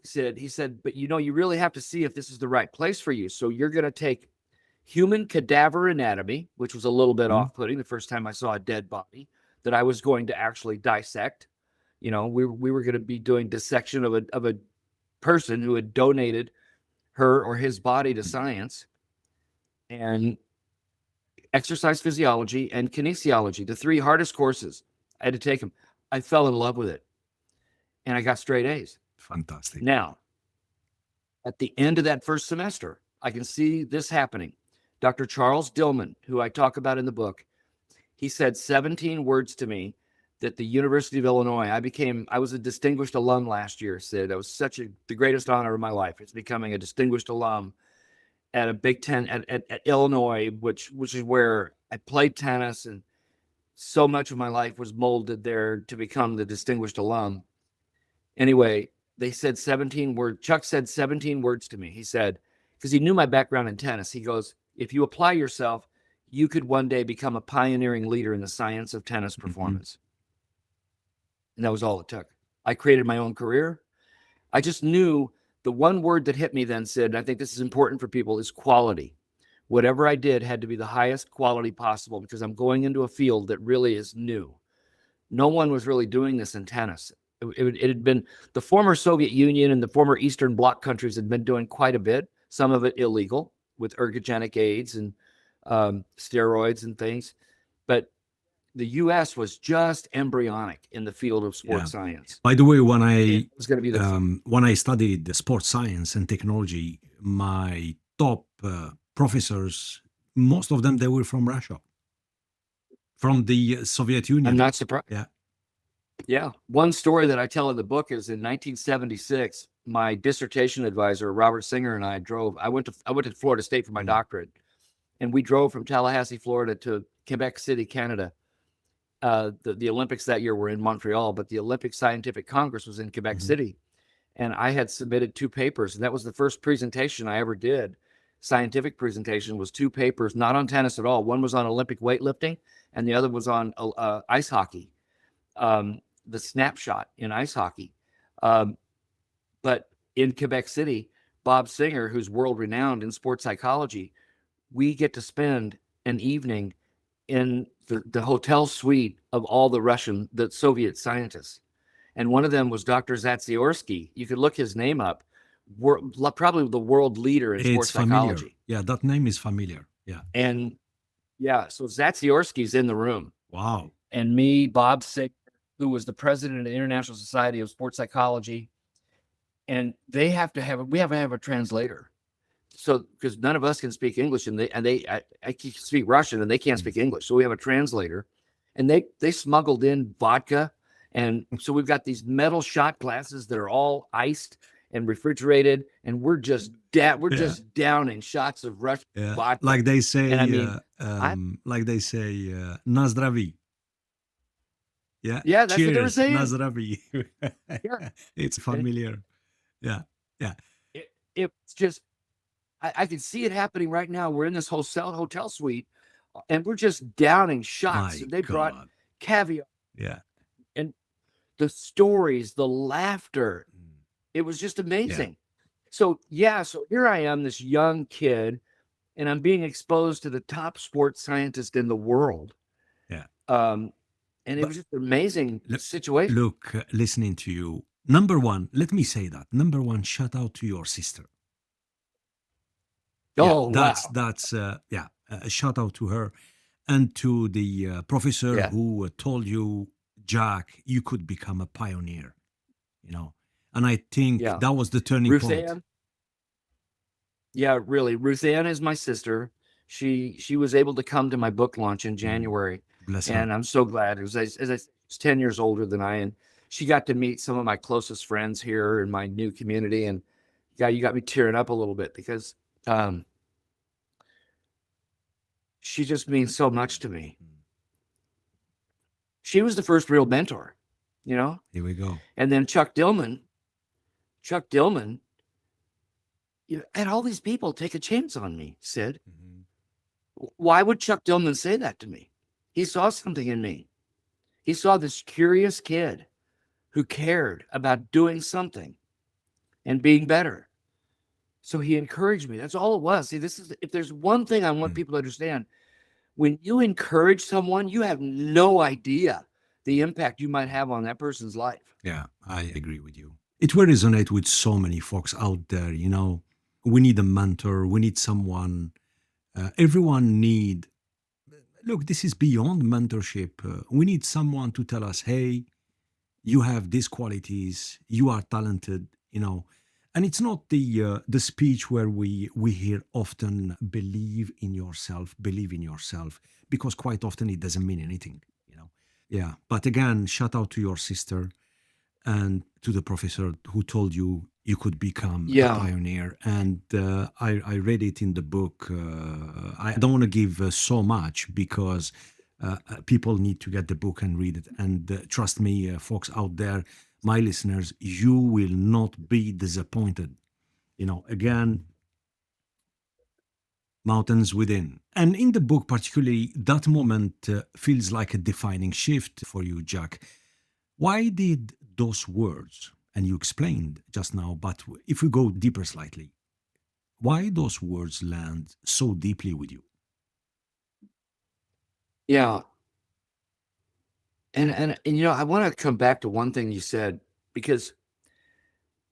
he said, but you know, you really have to see if this is the right place for you. So you're going to take human cadaver anatomy, which was a little bit Mhm. off-putting the first time I saw a dead body that I was going to actually dissect. You know, we were going to be doing dissection of a person who had donated her or his body to science, and exercise physiology and kinesiology, the three hardest courses. I had to take them. I fell in love with it, and I got straight A's. Fantastic. Now, at the end of that first semester, I can see this happening. Dr. Charles Dillman, who I talk about in the book, he said 17 words to me that the University of Illinois, I was a distinguished alum last year, Sid. That was the greatest honor of my life. It's becoming a distinguished alum at a Big Ten at Illinois, which is where I played tennis, and so much of my life was molded there to become the distinguished alum. Anyway, they said 17 words. Chuck said 17 words to me. He said, because he knew my background in tennis, he goes, if you apply yourself, you could one day become a pioneering leader in the science of tennis Mhm. performance. And that was all it took. I created my own career. I just knew the one word that hit me then, Sid, and I think this is important for people, is quality. Whatever I did had to be the highest quality possible because I'm going into a field that really is new. No one was really doing this in tennis. It had been the former Soviet Union and the former Eastern Bloc countries had been doing quite a bit, some of it illegal with ergogenic aids and steroids and things. But the US was just embryonic in the field of Yeah. sports science. By the way, It was going to be the when I studied the sports science and technology, my top professors, most of them, they were from Russia, from the Soviet I'm Union. not surprised. Yeah. Yeah. One story that I tell in the book is in 1976, my dissertation advisor, Robert Singer, and I drove. I went to Florida State for my Mm. doctorate, and we drove from Tallahassee, Florida to Quebec City, Canada. The Olympics that year were in Montreal, but the Olympic Scientific Congress was in Quebec Mhm. City. And I had submitted two papers, and that was the first presentation I ever did. Scientific presentation was two papers, not on tennis at all. One was on Olympic weightlifting, and the other was on ice hockey, the snapshot in ice hockey. Um, but in Quebec City, Bob Singer, who's world renowned in sports psychology, we get to spend an evening in the hotel suite of all the Soviet scientists. And one of them was Dr. Zatsiorsky. You could look his name up. Probably the world leader in It's sports familiar. psychology. Yeah, that name is familiar. Yeah. And yeah, so Zatsiorsky's in the room. Wow. And me, Bob Sick, who was the president of the International Society of Sports Psychology. And we have to have a translator. So because none of us can speak English, and I can speak Russian and they can't Mm. speak English. So we have a translator, and they smuggled in vodka. And so we've got these metal shot glasses that are all iced and refrigerated, and we're Yeah. just downing shots of Russian Yeah. vodka. Like they And I say, mean, I na zdravie. Yeah. Yeah, that's what they were Cheers, saying. Nazrabi. Yeah. It's And familiar. Yeah. Yeah. it's just I can see it happening right now. We're in this hotel suite, and we're just downing shots. My And they brought God. caviar Yeah. and the stories, the laughter. Mm. It was just Yeah. amazing. So yeah, so here I am, this young kid, and I'm being exposed to the top sports scientist in the world. Yeah. Um, and it But was just an amazing look, situation. look, listening to you, number one, let me say that. Number one, shout out to your sister. Yeah, Oh wow. yeah, a shout out to her and to the professor Yeah. who told you, Jack, you could become a pioneer, you know. And I think Yeah. that was the turning Ruth point. Ann. Yeah, really. Ruth Ann is my sister. She was able to come to my book launch in Mm, January, bless her. and I'm so glad. She's 10 years older than I, and she got to meet some of my closest friends here in my new community. And yeah, you got me tearing up a little bit because um, she just means so much to me. Mm. She was the first real mentor, you know. Here we go. And then Chuck Dillman, you had all these people take a chance on me. Sid, Mhm. why would Chuck Dillman say that to me? He saw something in me. He saw this curious kid who cared about doing something and being better. So he encouraged me. That's all it was. See, this is if there's one thing I want Mm. people to understand, when you encourage someone, you have no idea the impact you might have on that person's life. Yeah, I agree with you. It will resonate with so many folks out there. You know, we need a mentor. We need someone. Everyone need. Look, this is beyond mentorship. We need someone to tell us, "Hey, you have these qualities. You are talented." You know, and it's not the speech where we hear often, believe in yourself, because quite often it doesn't mean anything. You know. Yeah, but again, shout out to your sister and to the professor who told you you could become a Yeah. pioneer. And I read it in the book. I don't want to give so much because people need to get the book and read it. And trust me, folks out there, my listeners, you will not be disappointed. You know, again, mountains within. And in the book, particularly, that moment feels like a defining shift for you, Jack. Why did those words, and you explained just now, but if we go deeper slightly, why those words land so deeply with you? Yeah. And I want to come back to one thing you said because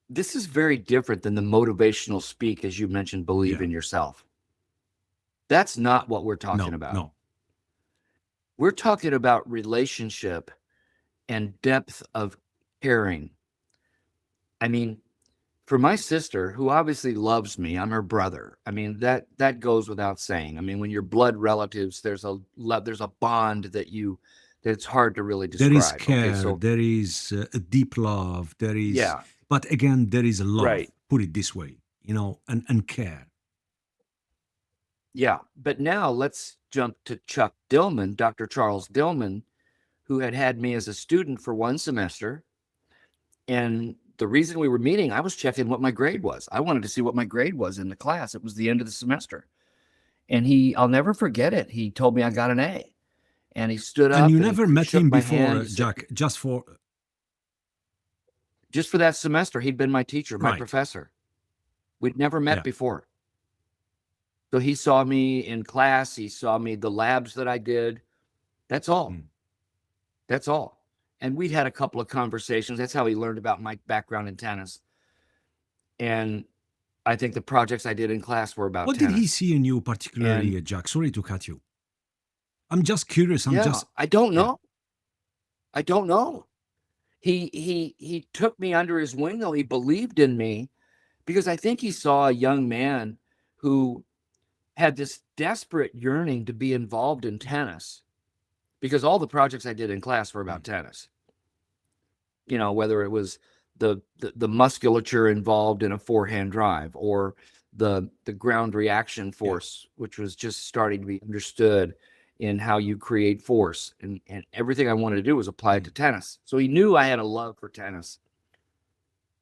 this is very different than the motivational speak, as you mentioned, believe Yeah. in yourself. That's not what we're talking No, about. no. We're talking about relationship and depth of caring. I mean, for my sister, who obviously loves me, I'm her brother. I mean, that goes without saying. I mean, when you're blood relatives, there's a bond that's hard to really There is describe. Okay, care, so there is a deep love, there is, yeah, but again, there is a love, right. put it this way, you know, and care. Yeah. But now let's jump to Chuck Dillman, Dr. Charles Dillman, who had me as a student for one semester. And the reason we were meeting, I was checking what my grade was. I wanted to see what my grade was in the class. It was the end of the semester. And I'll never forget it. He told me I got an A. And he stood And up you and he never met shook him my before, hand. He said, Jack, just for, just for that semester, he'd been my teacher, my right. professor. We'd never met Yeah. before. So he saw me in class. He saw me, the labs that I did. That's all. Mm. That's all. And we'd had a couple of conversations. That's how he learned about my background in tennis. And I think the projects I did in class were about What did he tennis. see in you And particularly, Jack? Sorry to cut you. I'm just curious. I'm yeah, just, I don't yeah, know. I don't know. He took me under his wing though. He believed in me because I think he saw a young man who had this desperate yearning to be involved in tennis because all the projects I did in class were mm, about tennis. Whether it was the musculature involved in a forehand drive or the ground reaction yeah. force, which was just starting to be understood in how you create force. And everything I wanted to do was apply it to tennis. So he knew I had a love for tennis.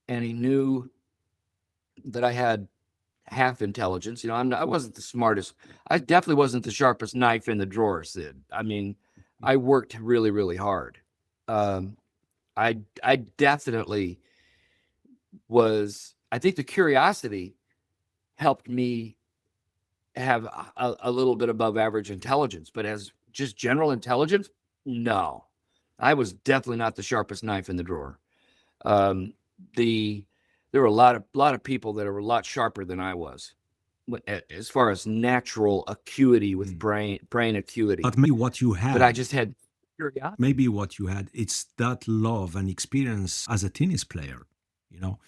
And he knew that I had half intelligence. I wasn't the smartest. I definitely wasn't the sharpest knife in the drawer, Sid. I mean, I worked really, really hard. Um, I definitely was. I think the curiosity helped me have a little bit above average intelligence, but as just general intelligence, no, I was definitely not the sharpest knife in the drawer. Um, the there were a lot of people that are a lot sharper than I was, as far as natural acuity with brain acuity. But maybe what you But I had, just had curiosity. it's that love and experience as a tennis player, you know,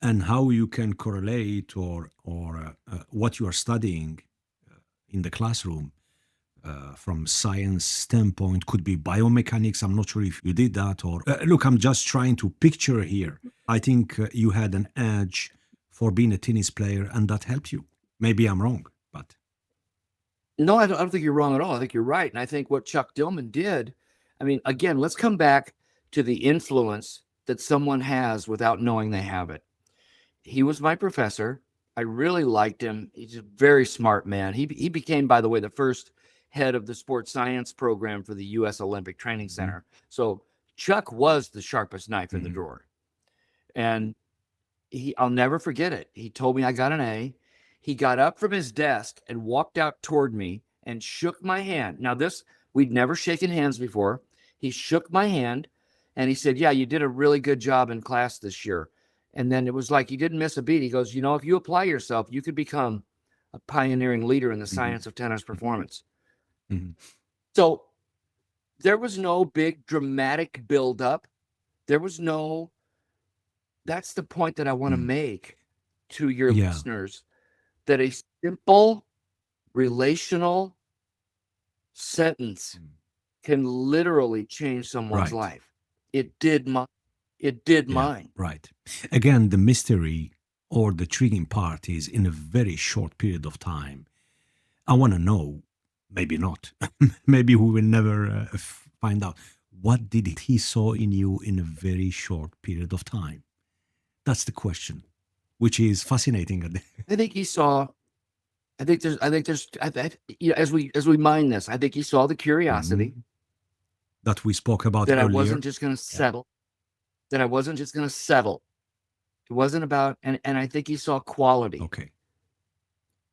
and how you can correlate or what you are studying in the classroom from science standpoint could be biomechanics. I'm not sure if you did that or look. I'm just trying to picture here. I think you had an edge for being a tennis player, and that helped you. Maybe I'm wrong, but No, I don't think you're wrong at all. I think you're right. And I think what Chuck Dillman did, I mean, again, let's come back to the influence that someone has without knowing they have it. He was my professor. I really liked him. He's a very smart man. He became, by the way, the first head of the sports science program for the U.S. Olympic Training mhm, Center. So Chuck was the sharpest knife in the mhm, drawer. And I'll never forget it. He told me I got an A. He got up from his desk and walked out toward me and shook my hand. Now, we'd never shaken hands before. He shook my hand and he said, "Yeah, you did a really good job in class this year." And then it was like he didn't miss a beat. He goes, "If you apply yourself, you could become a pioneering leader in the mhm, science of tennis performance." mhm. So there was no big dramatic buildup. There was no, that's the point that I want to Mm. make to your Yeah. listeners, that a simple relational sentence Mm. can literally change someone's Right. life. It did my it did Yeah. mine. Right. Again, the mystery or the triggering part is in a very short period of time. I want to know, maybe not, maybe we will never find out. What did he saw in you in a very short period of time? That's the question, which is fascinating. I think he saw. As we mine this, I think he saw the curiosity Mhm. That we spoke about that I wasn't earlier. just going to Yeah. settle. That I wasn't just going to settle. It wasn't about, and I think he saw quality. Okay.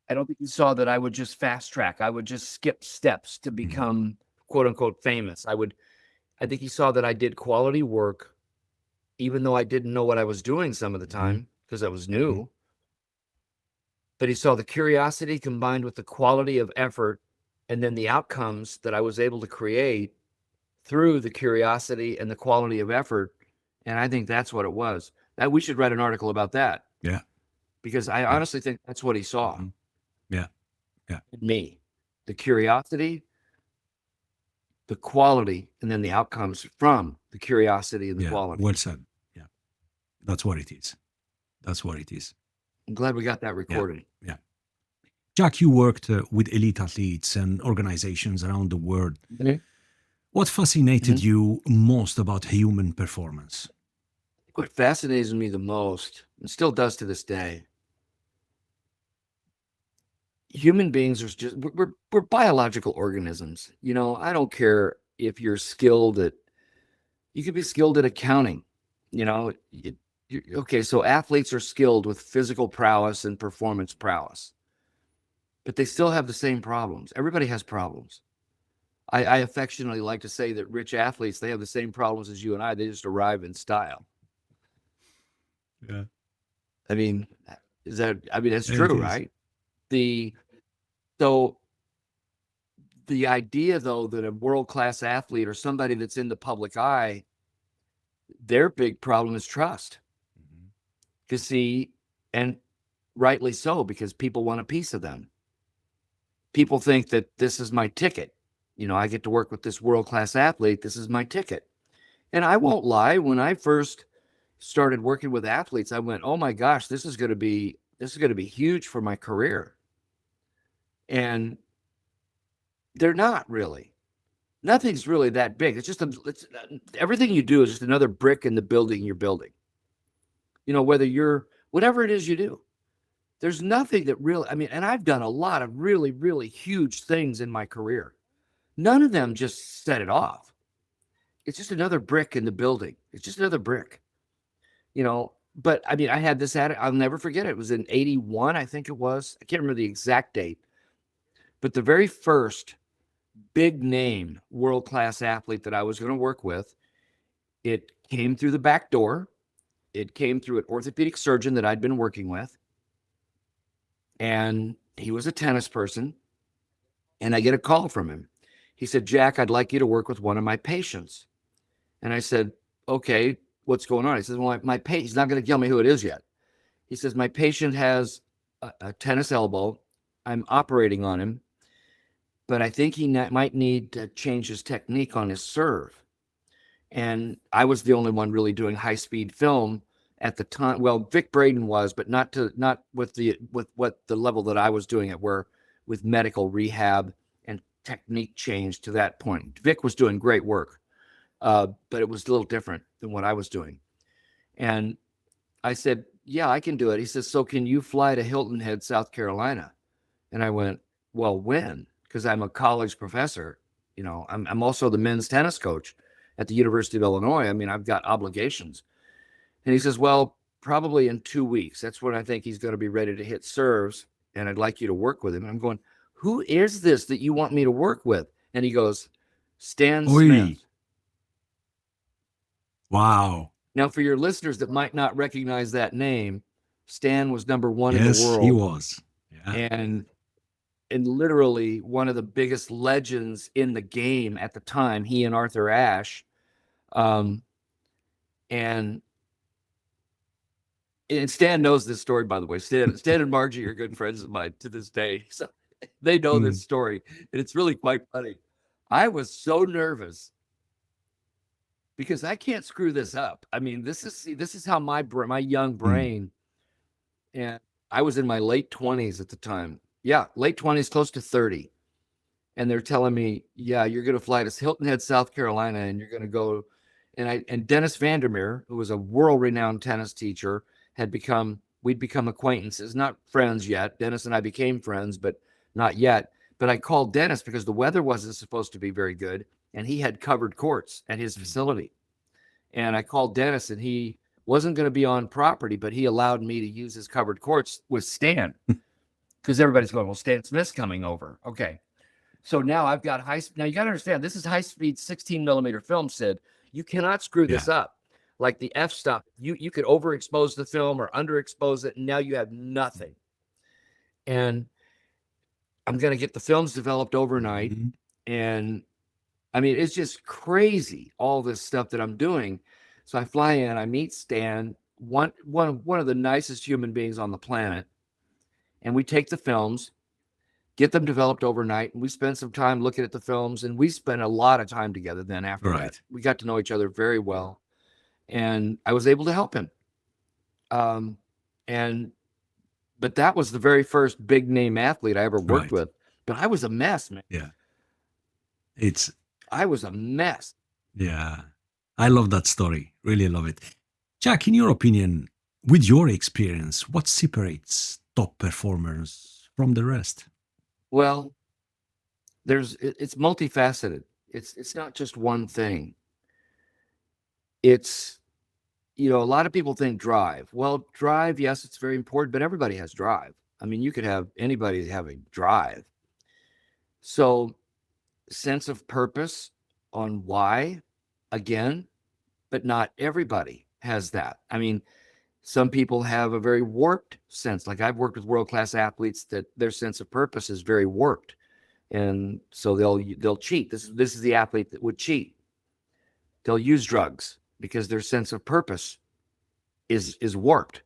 I don't think he saw that I would just fast track. I would just skip steps to Mhm. become quote unquote famous. I think he saw that I did quality work, even though I didn't know what I was doing some of the Mhm. time because I was Mhm. new. But he saw the curiosity combined with the quality of effort and then the outcomes that I was able to create through the curiosity and the quality of effort. And I think that's what it was. That we should write an article about that, Yeah. because I Yeah. honestly think that's what he saw Mhm. Yeah. Yeah. in me. The curiosity, the quality, and then the outcomes from the curiosity and the Yeah. quality. Well said. Yeah. That's what it is. That's what it is. I'm glad we got that Yeah. recorded. Yeah. Jack, you worked with elite athletes and organizations around the world. Mhm. What fascinated Mhm. you most about human performance? What fascinates me the most, and still does to this day, human beings are just, we're biological organisms. I don't care if you're skilled at, you could be skilled at accounting. Okay, so athletes are skilled with physical prowess and performance prowess, but they still have the same problems. Everybody has problems. I affectionately like to say that rich athletes, they have the same problems as you and I. They just arrive in style. Yeah, I mean, that's it true, is. right? The so the idea, though, that a world class athlete or somebody that's in the public eye, their big problem is trust. Mhm. Because see, and rightly so, because people want a piece of them. People think that this is my ticket. I get to work with this world class athlete. This is my ticket. And I won't lie, when I first started working with athletes, I went, "Oh my gosh, this is going to be huge for my career." And They're not really. Nothing's really that big. Everything you do is just another brick in the building you're building. Whether you're whatever it is you do, there's nothing that really, I mean, and I've done a lot of really, really huge things in my career. None of them just set it off. It's just another brick in the building. It's just another brick, But I mean, I had this I'll never forget it. It was in 81, I think it was. I can't remember the exact date, but the very first big name world class athlete that I was going to work with, it came through the back door. It came through an orthopedic surgeon that I'd been working with. And he was a tennis person. And I get a call from him. He said, Jack, I'd like you to work with one of my patients. And I said, okay, what's going on? He says, well, my patient, he's not going to tell me who it is yet. He says, my patient has a tennis elbow. I'm operating on him, but I think he might need to change his technique on his serve. And I was the only one really doing high speed film at the time. Well, Vic Braden was, but not with what the level that I was doing it, where with medical rehab and technique change to that point. Vic was doing great work, but it was a little different than what I was doing. And I said, yeah, I can do it. He says, so can you fly to Hilton Head, South Carolina? And I went, well, when? Because I'm a college professor. I'm also the men's tennis coach at the University of Illinois. I mean, I've got obligations. And he says, well, probably in 2 weeks. That's when I think he's going to be ready to hit serves. And I'd like you to work with him. And I'm going, who is this that you want me to work with? And he goes, Stan Oi. Smith. Wow. Now, for your listeners that might not recognize that name, Stan was number one in the Yes, he world, was. Yeah. and literally one of the biggest legends in the game at the time. He and Arthur Ashe, um, and Stan knows this story, by the way. Stan and Margie are good friends of mine to this day, so they know this Mm, story, and it's really quite funny. I was so nervous because I can't screw this up. I mean, this is how my young mm. brain, and I was in my late 20s at the time. Yeah, late 20s, close to 30. And they're telling me, yeah, you're going to fly to Hilton Head, South Carolina, and you're going to go. And Dennis Vandermeer, who was a world-renowned tennis teacher, we'd become acquaintances, not friends yet. Dennis and I became friends, but not yet. But I called Dennis because the weather wasn't supposed to be very good, and he had covered courts at his facility. And I called Dennis, and he wasn't going to be on property, but he allowed me to use his covered courts with Stan, because everybody's going, well, Stan Smith's coming over. Okay. So now I've got now you got to understand, this is high speed 16 millimeter film, Sid. You cannot screw Yeah. this up. Like the F stop, you could overexpose the film or underexpose it, and now you have nothing. And I'm going to get the films developed overnight. Mhm. And I mean, it's just crazy, all this stuff that I'm doing. So I fly in, I meet Stan, one of the nicest human beings on the planet. And we take the films, get them developed overnight, and we spend some time looking at the films, and we spent a lot of time together then after that. Right. We got to know each other very well, and I was able to help him. Um, and but that was the very first big name athlete I ever worked Right. with. But I was a mess, man. Yeah. It's, I was a mess. yeah. I love that story. Really love it. Jack, in your opinion, with your experience, what separates top performers from the rest? Well, it's multifaceted. It's not just one thing. It's a lot of people think drive. Well, drive, yes, it's very important, but everybody has drive. I mean, you could have anybody having drive. So, sense of purpose on why, again, but not everybody has that. I mean, some people have a very warped sense. Like I've worked with world class athletes that their sense of purpose is very warped, and so they'll cheat. This is the athlete that would cheat. They'll use drugs because their sense of purpose is warped.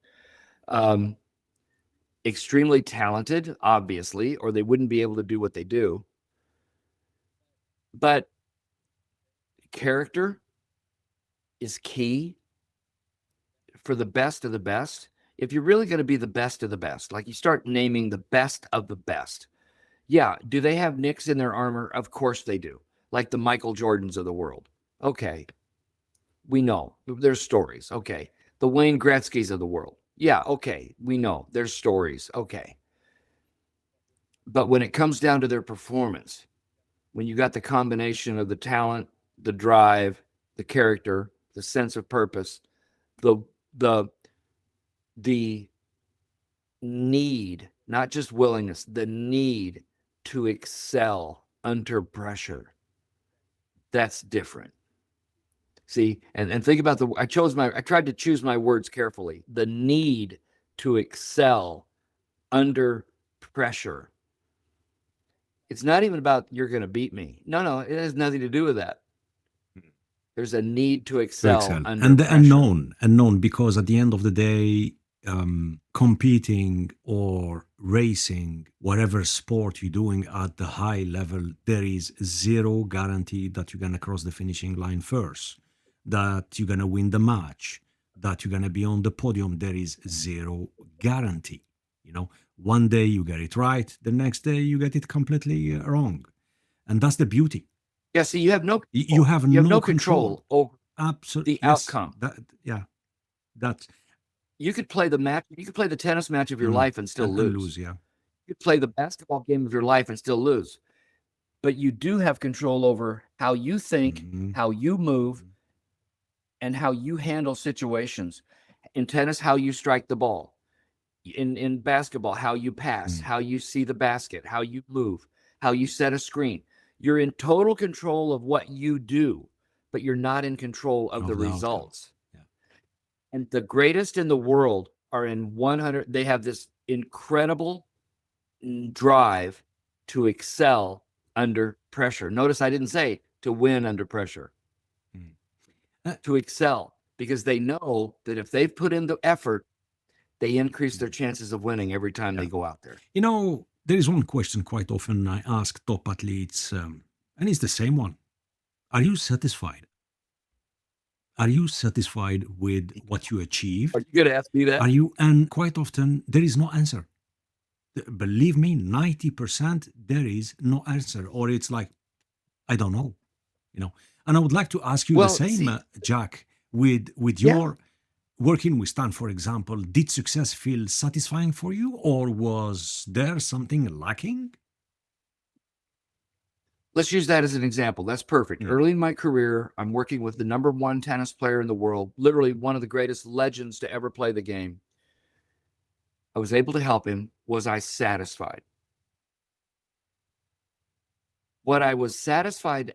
Um, Extremely talented, obviously, or they wouldn't be able to do what they do. But character is key for the best of the best. If you're really going to be the best of the best, like you start naming the best of the best, Yeah, do they have nicks in their armor? Of course they do. Like the Michael Jordans of the world. Okay, we know. There's stories. Okay. The Wayne Gretzky's of the world. Yeah, okay. We know. There's stories. Okay. But when it comes down to their performance, when you got the combination of the talent, the drive, the character, the sense of purpose, the the the need, not just willingness, the need to excel under pressure, that's different. See, and think about I tried to choose my words carefully. The need to excel under pressure. It's not even about you're going to beat me. No, no, it has nothing to do with that. There's a need to To excel excel under and the pressure. unknown, because at the end of the day, competing or racing, whatever sport you're doing at the high level, there is zero guarantee that you're going to cross the finishing line first, that you're going to win the match, that you're going to be on the podium. There is zero guarantee. You know, one day you get it right, the next day you get it completely wrong. And that's the beauty. Yeah, see, you have no You control. have You have no no control. control over Absolutely. the Yes. outcome. Yeah. That's You could play the match, you could play the tennis match of your mm, life and still and lose. lose. Yeah. You could play the basketball game of your life and still lose. But you do have control over how you think, Mhm. how you move, and how you handle situations. In tennis, how you strike the ball. In basketball, how you pass, Mm. how you see the basket, how you move, how you set a screen. You're in total control of what you do, but you're not in control of the Of the outcome. results. Yeah. And the greatest in the world are in 100, they have this incredible drive to excel under pressure. Notice I didn't say to win under pressure, Mm. Uh, to excel, because they know that if they've put in the effort, they increase their mm. chances of winning every time Yeah. they go out there. There is one question quite often I ask top athletes, and it's the same one. Are you satisfied? Are you satisfied with what you Are achieved? you going to ask me that? Are you? And quite often there is no answer. Believe me, 90% there is no answer, or it's like, I don't know. you know and I would like to ask you the Well, same, see, Jack, with yeah. your working with Stan, for example. Did success feel satisfying for you, or was there something lacking? Let's use that as an example. That's perfect. Mm. Early in my career, I'm working with the number one tennis player in the world, literally one of the greatest legends to ever play the game. I was able to help him. Was I satisfied? What I was satisfied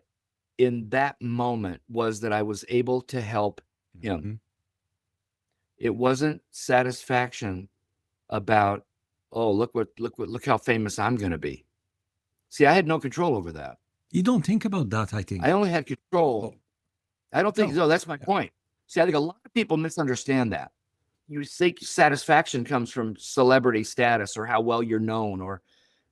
in that moment was that I was able to help him. Mhm. It wasn't satisfaction about, oh, look how famous I'm going to be. See, I had no control over that. You don't think about that, I I think. only had control. Oh, I don't think no. so. That's my Yeah. point. See, I think a lot of people misunderstand that. You think satisfaction comes from celebrity status or how well you're known,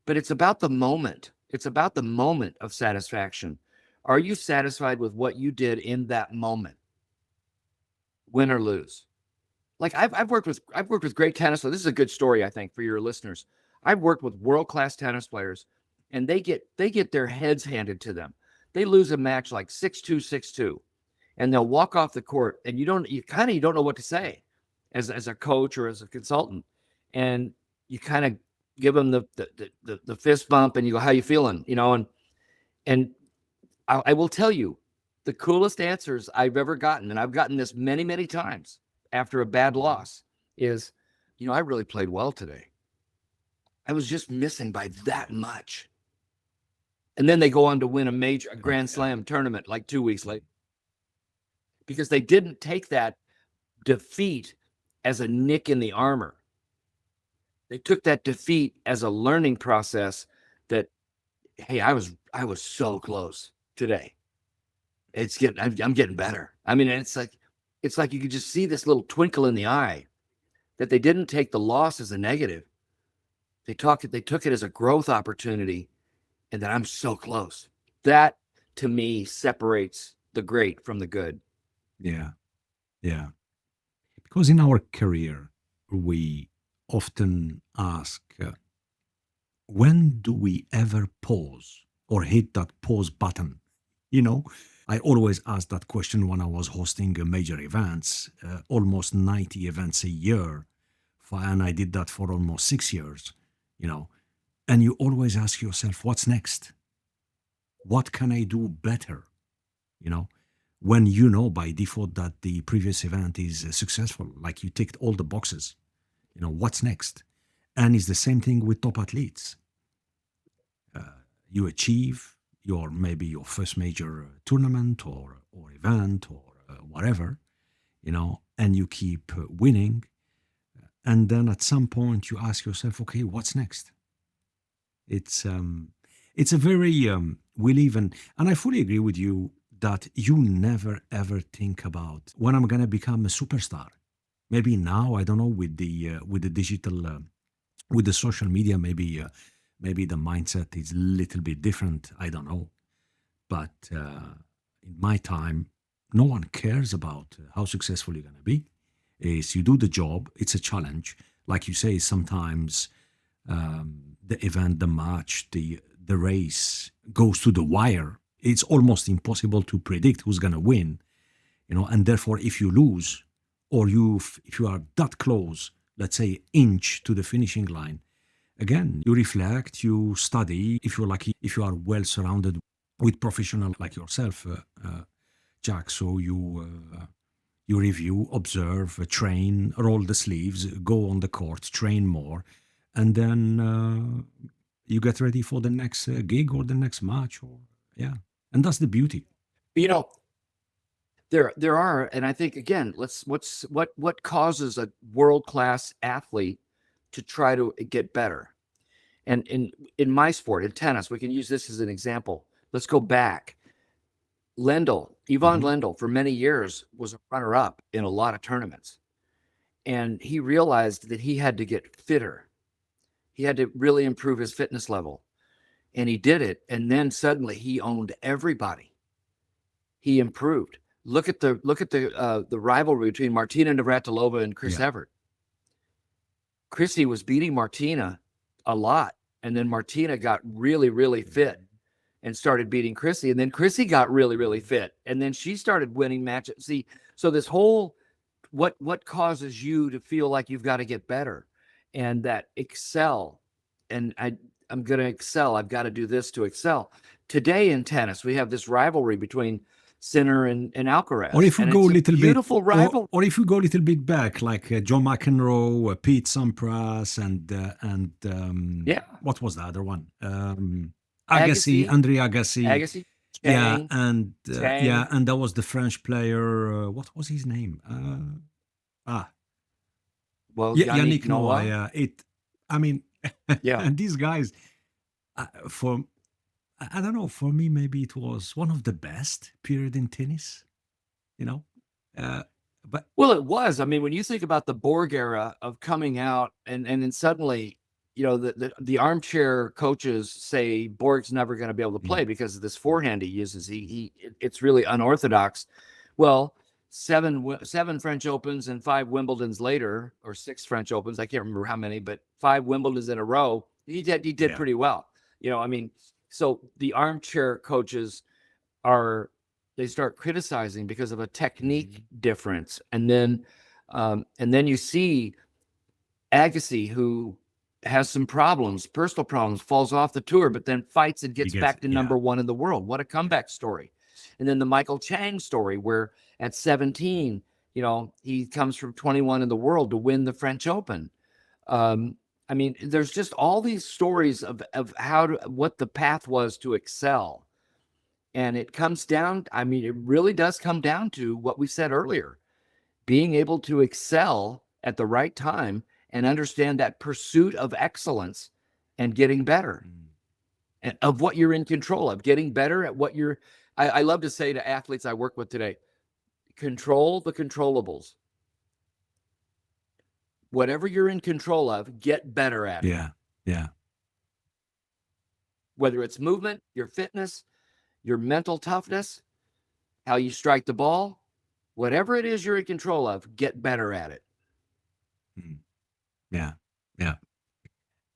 but it's about the moment. It's about the moment of satisfaction. Are you satisfied with what you did in that moment, win or lose? Like I've worked with great tennis players. This is a good story, I think, for your listeners. I've worked with world class tennis players, and they get their heads handed to them. They lose a match like 6-2, 6-2, and they'll walk off the court, and you don't know what to say as a coach or as a consultant, and you kind of give them the fist bump, and you go, "How you feeling?" And I will tell you, the coolest answers I've ever gotten, and I've gotten this many times after a bad Mhm. loss, is, I really played well today. I was just missing by that much. And then they go on to win a Right. Grand Yeah. Slam tournament like 2 weeks later because they didn't take that defeat as a nick in the armor. They took that defeat as a learning process that, hey, I was so close today. I'm getting better. I mean, it's like you could just see this little twinkle in the eye that they didn't take the loss as a negative. They took it as a growth opportunity, and that I'm so close. That to me separates the great from the good. Yeah. Yeah. Because in our career, we often ask, when do we ever pause or hit that pause button? You know, I always ask that question when I was hosting major events, almost 90 events a year. And I did that for almost 6 years, you know. And you always ask yourself, what's next? What can I do better? You know, when you know by default that the previous event is successful, like you ticked all the boxes, what's next? And it's the same thing with top athletes. You achieve your maybe your first major tournament or event or whatever, and you keep winning. And then at some point you ask yourself, okay, what's next? It's um, it's a very we live in, and I fully agree with you that you never ever think about when I'm gonna become a superstar. Maybe now I don't know with the digital with the social media, maybe the mindset is a little bit different. I don't know, but in my time, no one cares about how successful you're gonna be. Is you do the job. It's a challenge, like you say. Sometimes the event, the match, the race goes to the wire. It's almost impossible to predict who's gonna win, and therefore, if you lose, or if you are that close, let's say inch to the finishing line, again, you reflect, you study. If you're lucky, if you are well surrounded with professionals like yourself, Jack, so you review, observe, train, roll the sleeves, go on the court, train more, and then you get ready for the next gig or the next match, or yeah, and that's the beauty. You know, there are, and I think again, what causes a world class athlete to try to get better? And in my sport, in tennis, we can use this as an example. Let's go back. Yvonne Hmm. Lendl, for many years, was a runner up in a lot of tournaments. And he realized that he had to get fitter. He had to really improve his fitness level. And he did it. And then suddenly he owned everybody. He improved. Look at the rivalry between Martina Navratilova and Chris Yeah. Evert. Chrissy was beating Martina a lot. And then Martina got really, really fit and started beating Chrissy. And then Chrissy got really, really fit. And then she started winning matches. See, so this whole what causes you to feel like you've got to get better and that excel. And I'm gonna excel. I've got to do this to excel. Today in tennis, we have this rivalry between Sinner and Or Alcaraz. if we And go it's a a little bit, beautiful rivalry. or if we go a little bit back, like John McEnroe, Pete Sampras, and Yeah. what was the other one? Agassi, Agassi, Andre Agassi. Agassi, Yeah, Chang, and Tang. that was the French player. What was his name? Ah, Well, yeah, Yannick Yannick Noah. Noah. Yeah, I mean, Yeah. and these guys, for I don't know. For me, maybe it was one of the best period in tennis. You know, uh, but Well, it was. I mean, when you think about the Borg era of coming out and then suddenly, the armchair coaches say Borg's never going to be able to mm, play because of this forehand he uses. It's really unorthodox. Well, seven French Opens and five Wimbledons later, or six French Opens, I can't remember how many, but five Wimbledons in a row, he did yeah. pretty well. I mean, so the armchair coaches are they start criticizing because of a technique Mhm. difference, and then you see Agassi, who has some problems, personal problems, falls off the tour, but then fights and He gets gets back to yeah, number one in the world. What a yeah. comeback story! And then the Michael Chang story, where at 17, he comes from 21 in the world to win the French Open. Um, I mean, there's just all these stories of what the path was to excel. And it comes down, I mean, it really does come down to what we said earlier, being able to excel at the right time and understand that pursuit of excellence and getting better Mm. of what you're in control of, getting better at what I love to say to athletes I work with today, control the controllables. Whatever you're in control of, get better at it. Yeah, yeah. Whether it's movement, your fitness, your mental toughness, how you strike the ball, whatever it is you're in control of, get better at it. Mm. Yeah, yeah.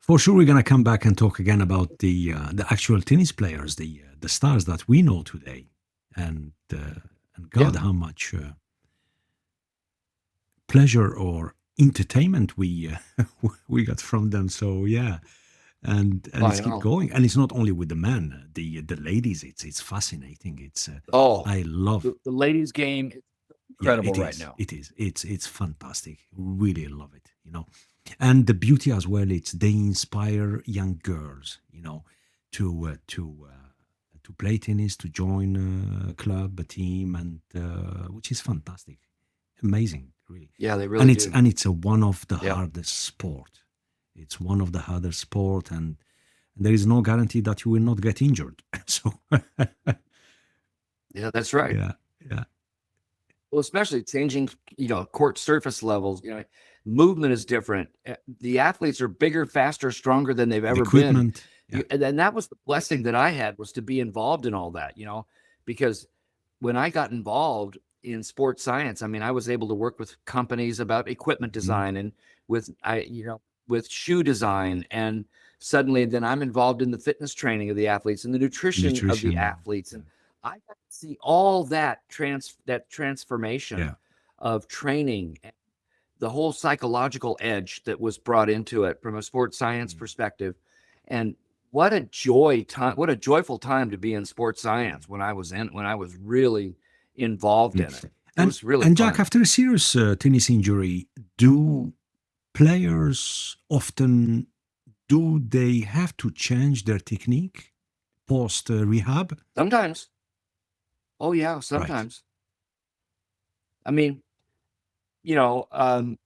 For sure, we're gonna come back and talk again about the actual tennis players, the stars that we know today, and and God, Yeah, how much pleasure or entertainment we we got from them. So yeah, and I it's keep know. going, and it's not only with the men, the ladies. It's fascinating. It's Oh, I love. the ladies' game is Yeah, incredible it right is. now. It is. It's fantastic. Really love it. You know, and the beauty as well. It's they inspire young girls. You know, to play tennis, to join a club, a team, and which is fantastic, amazing, really. Yeah, they really do. And it's a one of the Yeah, hardest sport. It's one of the hardest sport, and there is no guarantee that you will not get injured. So yeah, that's right. yeah, yeah. Well, especially changing, court surface levels. Movement is different. The athletes are bigger, faster, stronger than they've The ever been. equipment. Yeah. And then that was the blessing that I had, was to be involved in all that. Because when I got involved in sports science, I mean, I was able to work with companies about equipment Mhm. design, and with shoe design, and suddenly then I'm involved in the fitness training of the athletes and the nutrition of the Nutrition. athletes, Yeah. and I got to see all that transformation Yeah. of training, the whole psychological edge that was brought into it from a sports science Mm. perspective. And what a joyful time to be in sports Mm. science when I was really involved Mm. in it. It was really And Jack, fun. after a serious tennis injury, do players often do they have to change their technique post rehab? Sometimes. Oh yeah, Right. sometimes. I mean, you know, um,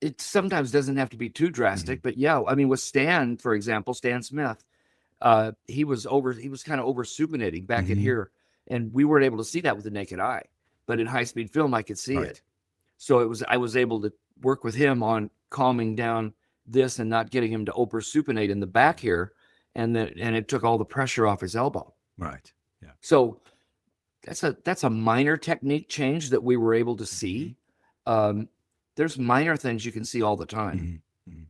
it sometimes doesn't have to be too Mhm. drastic, but yeah, I mean, with Stan, for example, Stan Smith, he was kind of over supinating back in Mhm. here, and we weren't able to see that with the naked eye, but in high speed film, I could see it. Right. So I was able to work with him on calming down this and not getting him to over supinate in the back here, and it took all the pressure off his elbow. Right. Yeah. So that's a minor technique change that we were able to Mhm. see. Um, there's minor things you can see all the time. Mhm. Mhm.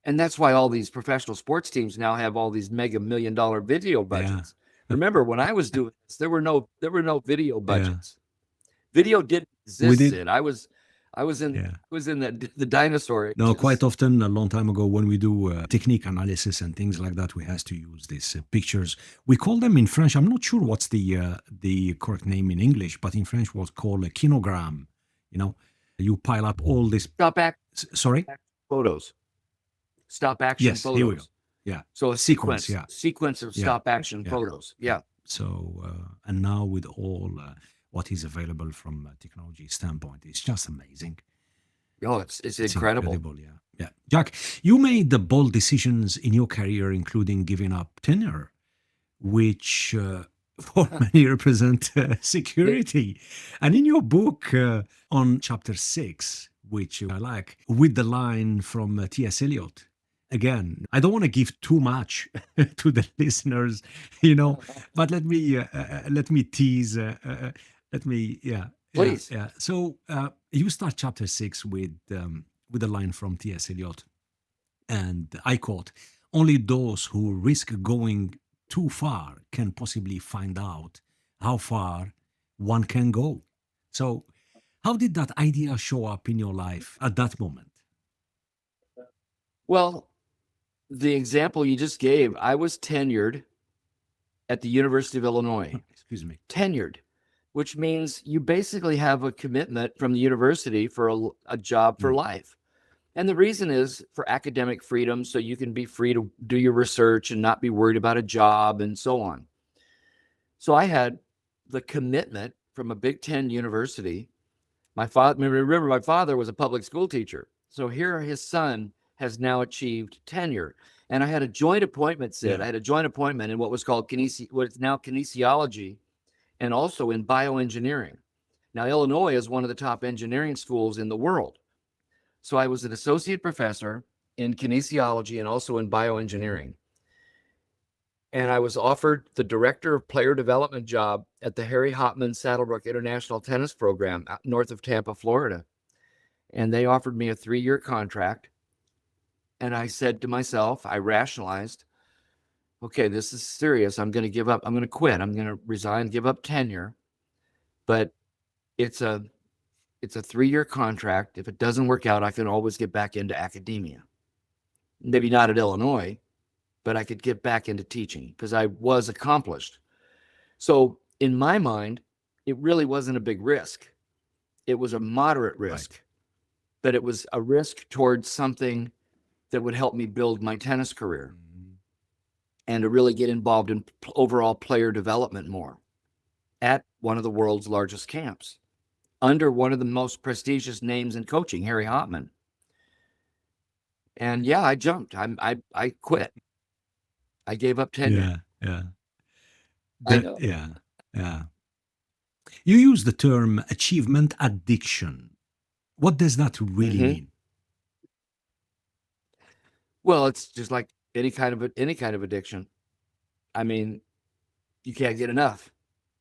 And that's why all these professional sports teams now have all these mega $1 million video Yeah. budgets. Remember when I was doing this, there were no video Yeah. budgets. Video didn't We exist, did. Sid. I Yeah. was in the dinosaur No, quite ages. often, a long time ago, when we do technique analysis and things like that, we has to use these pictures. We call them in French. I'm not sure what's the correct name in English, but in French, what's called a kinogram. You know, you pile up all this. Stop action Sorry. photos. Stop action Yes. Here we go. photos. Yeah. So a Sequence. sequence of Yeah. stop action Yeah. photos. Yeah. Yeah. So and now with all what is available from a technology standpoint, it's just amazing. Oh, it's It's incredible. incredible, yeah. Yeah. Jack, you made the bold decisions in your career, including giving up tenure, which for many represent It, security. And in your book on chapter 6, which I like, with the line from T.S. Eliot, again, I don't want to give too much to the listeners, but let me tease, let me, yeah, yeah, please. yeah. So you start chapter 6 with a line from T.S. Eliot, and I quote, "Only those who risk going too far can possibly find out how far one can go." So, how did that idea show up in your life at that moment? Well, the example you just gave, I was tenured at the University of Illinois. Excuse me. Tenured, which means you basically have a commitment from the university for a job for Mm. life. And the reason is for academic freedom, so you can be free to do your research and not be worried about a job and so on. So I had the commitment from a Big Ten university. Remember, my father was a public school teacher. So here his son has now achieved tenure. And I had a joint appointment, Sid. Yeah. I had a joint appointment in what was called what is now kinesiology, and also in bioengineering. Now, Illinois is one of the top engineering schools in the world. So I was an associate professor in kinesiology and also in bioengineering. And I was offered the director of player development job at the Harry Hopman Saddlebrook International Tennis Program north of Tampa, Florida. And they offered me a 3-year contract. And I said to myself, I rationalized, okay, this is serious. I'm going to give up. I'm going to quit. I'm going to resign, give up tenure. But it's a it's a 3-year contract. If it doesn't work out, I can always get back into academia. Maybe not at Illinois, but I could get back into teaching because I was accomplished. So in my mind, it really wasn't a big risk. It was a moderate Right. risk, but it was a risk towards something that would help me build my tennis career Mhm. and to really get involved in overall player development more at one of the world's largest camps under one of the most prestigious names in coaching, Harry Hopman. And yeah, I jumped. I quit. I gave up tenure. Yeah, yeah. I That know. yeah, yeah. You use the term achievement addiction. What does that really Mm-hmm. mean? Well, it's just like any kind of addiction. I mean, you can't get enough.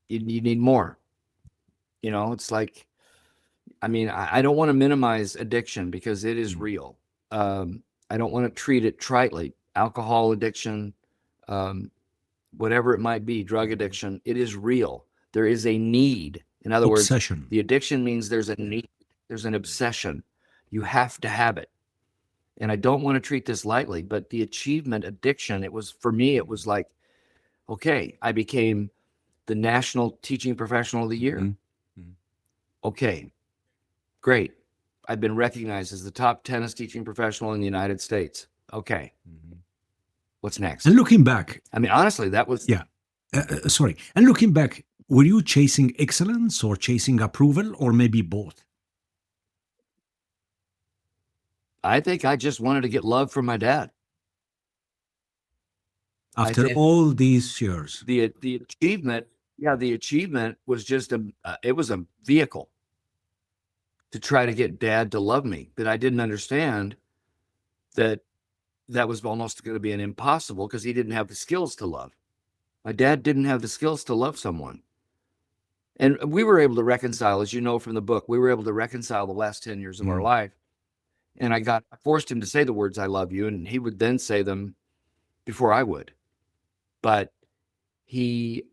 You need more. It's like, I mean, I don't want to minimize addiction because it is Mm, real. I don't want to treat it tritely. Alcohol addiction, um, whatever it might be, drug mhm. addiction, it is real. There is a need. In other words, Obsession. the addiction means there's a need, there's an obsession. You have to have it. And I don't want to treat this lightly, but the achievement addiction, it was for me, it Mm, was like, okay, I became the National Teaching Professional of the Year. mhm, mm, Okay, great. I've been recognized as the top tennis teaching professional in the United States. Okay, mhm. what's And next? looking back, I mean, honestly, that was, yeah, sorry. And looking back, were you chasing excellence or chasing approval or maybe both? I think I just wanted to get love from my dad. I After think all these years? the achievement, yeah, the achievement was just it was a vehicle to try to get dad to love me. But I didn't understand that that was almost going to be an impossible because he didn't have the skills to love. My dad didn't have the skills to love someone. And we were able to reconcile, as you know from the book, we were able to reconcile the last 10 years of our Mm, life. And I forced him to say the words, I love you. And he would then say them before I would. But he,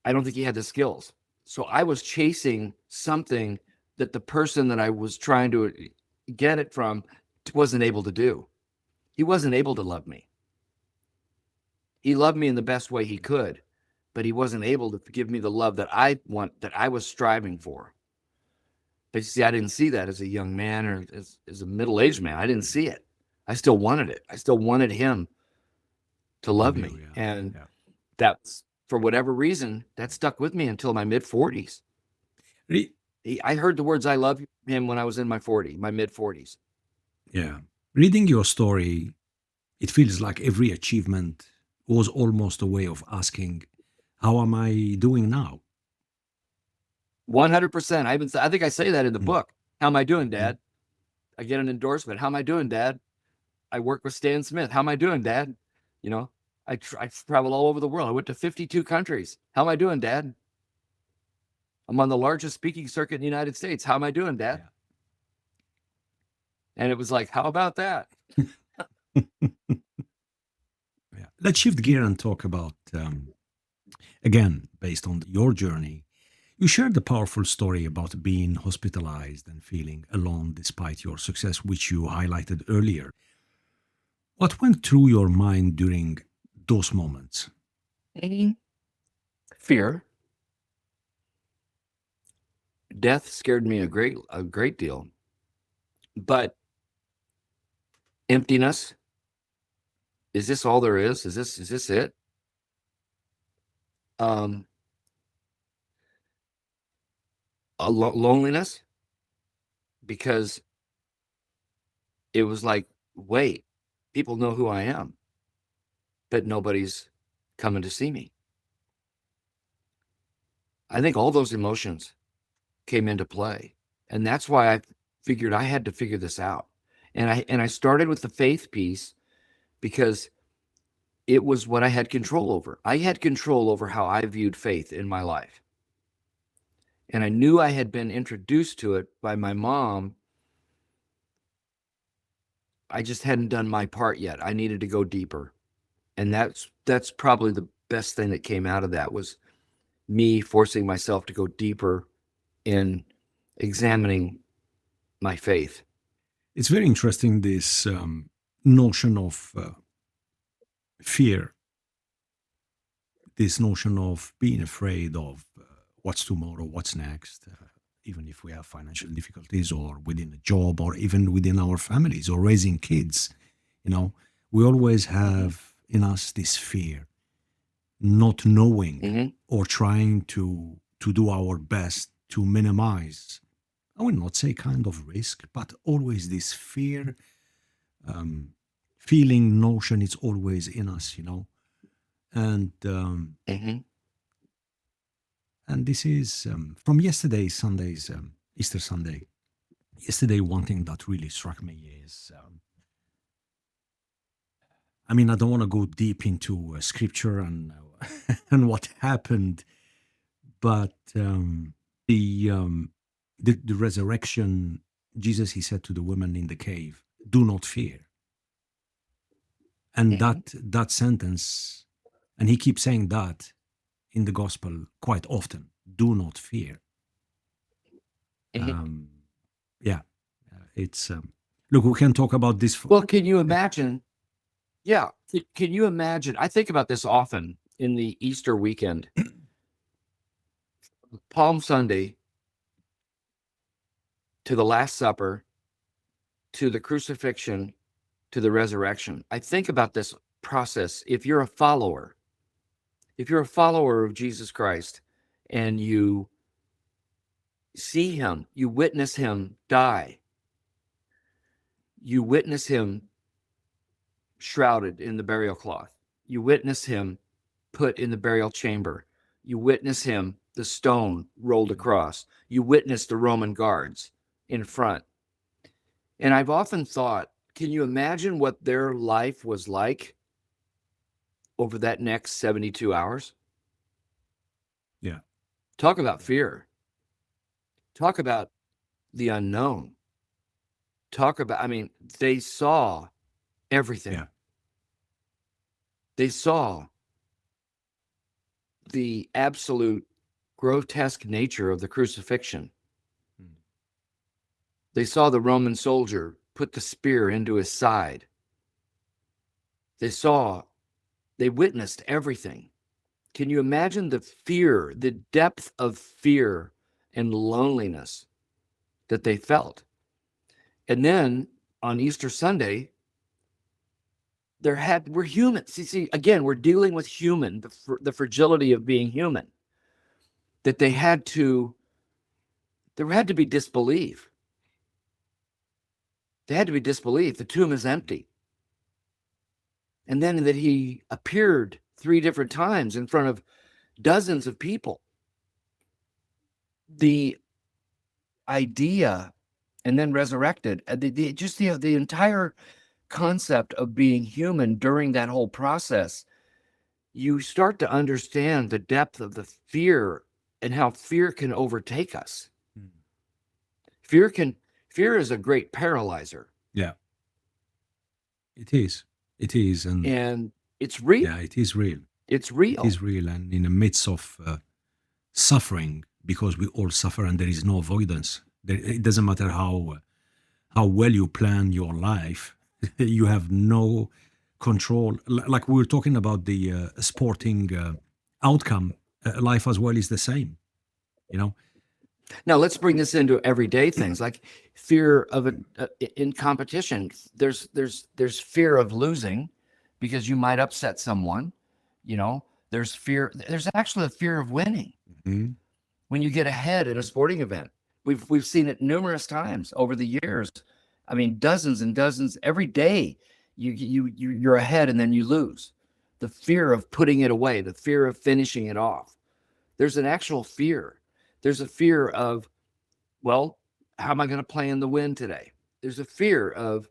I don't think he had the skills. So I was chasing something that the person that I was trying to get it from wasn't able to do. He wasn't able to love me. He loved me in the best way he could, but he wasn't able to give me the love that that I was striving for. But you see, I didn't see that as a young man or as a middle aged man. I didn't see it. I still wanted it. I still wanted him to with love you, me. yeah. And Yeah. that's, for whatever reason, that stuck with me until my mid 40s. Re- I heard the words I love him when I was in my mid 40s. yeah. Reading your story, it feels like every achievement was almost a way of asking, how am I doing now? 100%. I think I say that in the Mm, book. How am I doing, mhm. Dad? I get an endorsement. How am I doing, Dad? I work with Stan Smith. How am I doing, Dad? You know, I travel all over the world. I went to 52 countries. How am I doing, Dad? I'm on the largest speaking circuit in the United States. How am I doing, Dad? Yeah. And it was like, how about that? Yeah. Let's shift gear and talk about, again, based on your journey. You shared a powerful story about being hospitalized and feeling alone despite your success, which you highlighted earlier. What went through your mind during those moments? Fear. Death scared me a great deal. But emptiness, is this all there is? Is this it? Um, Loneliness, because it was like, wait, people know who I am, but nobody's coming to see me. I think all those emotions came into play. And that's why I figured I had to figure this out. And I started with the faith piece because it was what I had control over. I had control over how I viewed faith in my life. And I knew I had been introduced to it by my mom I just hadn't done my part yet. I needed to go deeper. And that's probably the best thing that came out of that was me forcing myself to go deeper in examining my faith. It's very interesting, this notion of fear, this notion of being afraid of what's tomorrow, what's next, even if we have financial difficulties or within a job or even within our families or raising kids. You know, we always Mm-hmm. have in us this fear, not knowing Mm-hmm. or trying to do our best to minimize. I will not say kind of risk, but always this fear, um, feeling notion is always in us, you know. And Mm-hmm. and this is from yesterday, Sunday's Easter Sunday. Yesterday, one thing that really struck me is, I mean, I don't want to go deep into scripture and and what happened, but the resurrection. Jesus, he said to the woman in the cave, "Do not fear." And Mm-hmm. that sentence, and he keeps saying that in the gospel quite often. Do not fear. Mm-hmm. Um, yeah, it's look. We can talk about this. Well, can you imagine? Yeah. Can you imagine? I think about this often in the Easter weekend, Palm Sunday to the Last Supper to the crucifixion to the resurrection. I think about this process. If you're a follower of Jesus Christ and you see him, you witness him die, you witness him shrouded in the burial cloth, you witness him put in the burial chamber, you witness him, the stone rolled across, you witness the Roman guards in front. And I've often thought, can you imagine what their life was like over that next 72 hours? Yeah, Talk about fear. Talk about the unknown. Talk about, I mean, they saw yeah, everything. They saw the absolute grotesque nature of the crucifixion. mm, They saw the Roman soldier put the spear into his side. They saw, they witnessed everything. Can you imagine the fear, the depth of fear and loneliness that they felt? And then on Easter Sunday, we're human. See, again, we're dealing with human, the fragility of being human. That there had to be disbelief. They had to be disbelief. The tomb is empty. And then that he appeared 3 different times in front of dozens of people. The idea, and then resurrected. The entire concept of being human during that whole process, you start to understand the depth of the fear and how fear can overtake us. mm. Fear can fear is a great paralyzer, Yeah. It is. It is, and and it's real. yeah, it is real. It's It real. is real, and in the midst of suffering, because we all suffer, and there is no avoidance. It doesn't matter how well you plan your life, you have no control. Like we were talking about the sporting outcome, life as well is the same. You know. Now let's bring this into everyday things like fear of in competition. There's fear of losing because you might upset someone. You know, there's fear. There's actually a fear of winning Mhm. when you get ahead in a sporting event. We've seen it numerous times over the years. I mean, dozens and dozens every day. You're ahead and then you lose. The fear of putting it away, the fear of finishing it off. There's an actual fear. There's a fear of, well, how am I going to play in the wind today? There's a fear of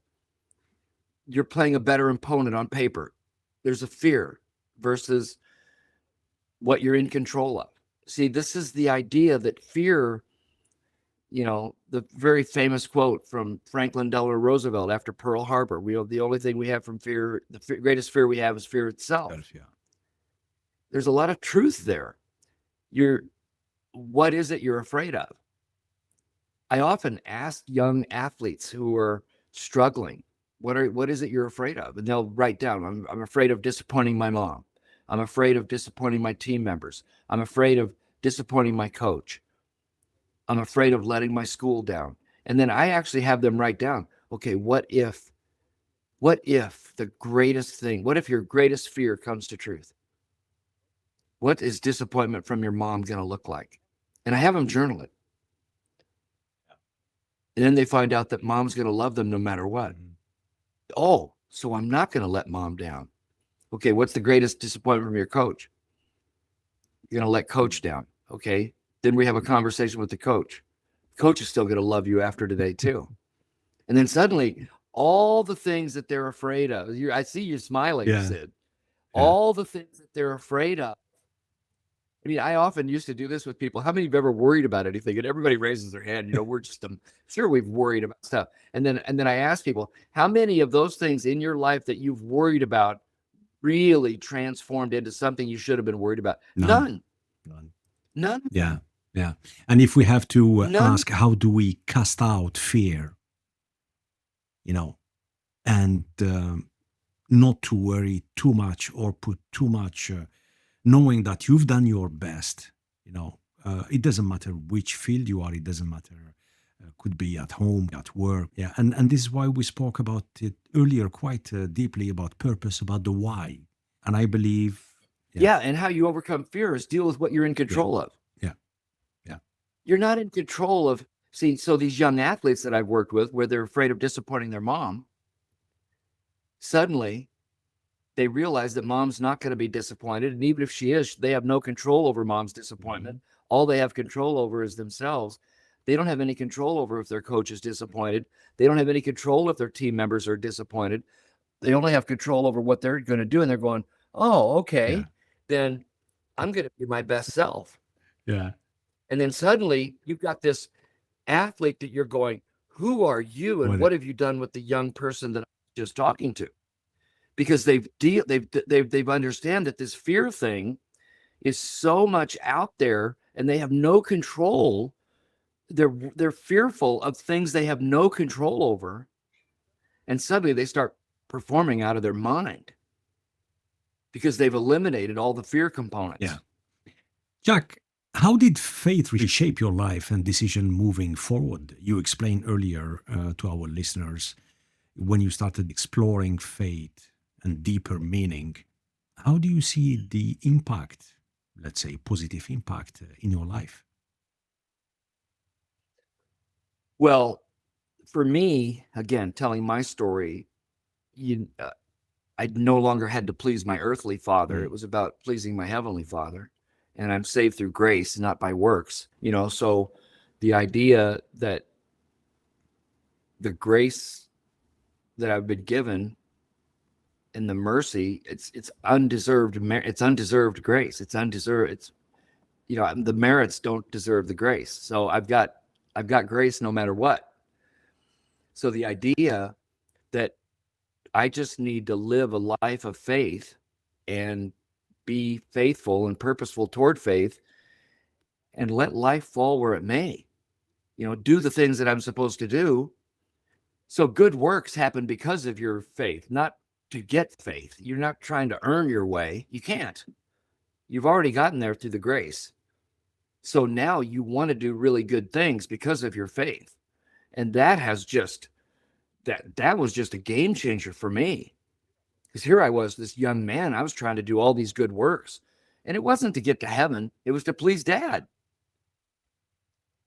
you're playing a better opponent on paper. There's a fear versus what you're in control of. See, this is the idea that fear The very famous quote from Franklin Delano Roosevelt after Pearl Harbor. The only thing we have from fear, greatest fear we have is fear itself. Yeah. There's a lot of truth there. What is it you're afraid of? I often ask young athletes who are struggling, what is it you're afraid of? And they'll write down, I'm afraid of disappointing my mom. I'm afraid of disappointing my team members. I'm afraid of disappointing my coach. I'm afraid of letting my school down. And then I actually have them write down, okay, what if the greatest thing, what if your greatest fear comes to truth? What is disappointment from your mom going to look like? And I have them journal it. And then they find out that mom's going to love them no matter what. Oh, so I'm not going to let mom down. Okay, what's the greatest disappointment from your coach? You're going to let coach down. Okay, then we have a conversation with the coach. Coach is still going to love you after today too. And then suddenly, all the things that they're afraid of, I see you smiling, Sid. All the things that they're afraid of. I mean, I often used to do this with people. How many of you have ever worried about anything? And everybody raises their hand. We're just sure we've worried about stuff. And then I ask people, how many of those things in your life that you've worried about really transformed into something you should have been worried about? None. Yeah. And if we have to None. ask, how do we cast out fear? And not to worry too much or put too much, knowing that you've done your best. It doesn't matter which field you are. It doesn't matter. Could be at home, at work. Yeah. And this is why we spoke about it earlier quite deeply, about purpose, about the why. And I believe. Yeah. And how you overcome fear is deal with what you're in control of. Yeah. You're not in control of. See, so these young athletes that I've worked with, where they're afraid of disappointing their mom, suddenly they realize that mom's not going to be disappointed. And even if she is, they have no control over mom's disappointment. All they have control over is themselves. They don't have any control over if their coach is disappointed. They don't have any control if their team members are disappointed. They only have control over what they're going to do. And they're going, oh, okay, then I'm going to be my best self. Yeah. And then suddenly you've got this athlete that you're going, who are you? And what have you done with the young person that I'm just talking to? Because they've understand that this fear thing is so much out there and they have no control. They're fearful of things they have no control over. And suddenly they start performing out of their mind because they've eliminated all the fear components. Yeah. Jack, how did faith reshape your life and decision moving forward? You explained earlier to our listeners when you started exploring faith and deeper meaning. How do you see the impact, let's say positive impact, in your life? Well, for me, again, telling my story, I no longer had to please my earthly father. It was about pleasing my heavenly Father. And I'm saved through grace, not by works. So the idea that the grace that I've been given and the mercy, it's undeserved. It's undeserved grace. It's undeserved. It's the merits don't deserve the grace. So I've got grace no matter what. So the idea that I just need to live a life of faith and be faithful and purposeful toward faith and let life fall where it may. Do the things that I'm supposed to do. So good works happen because of your faith, not to get faith. You're not trying to earn your way. You can't. You've already gotten there through the grace. So now you want to do really good things because of your faith. And that has just that was just a game changer for me. Because here I was, this young man, I was trying to do all these good works. And it wasn't to get to heaven, it was to please Dad.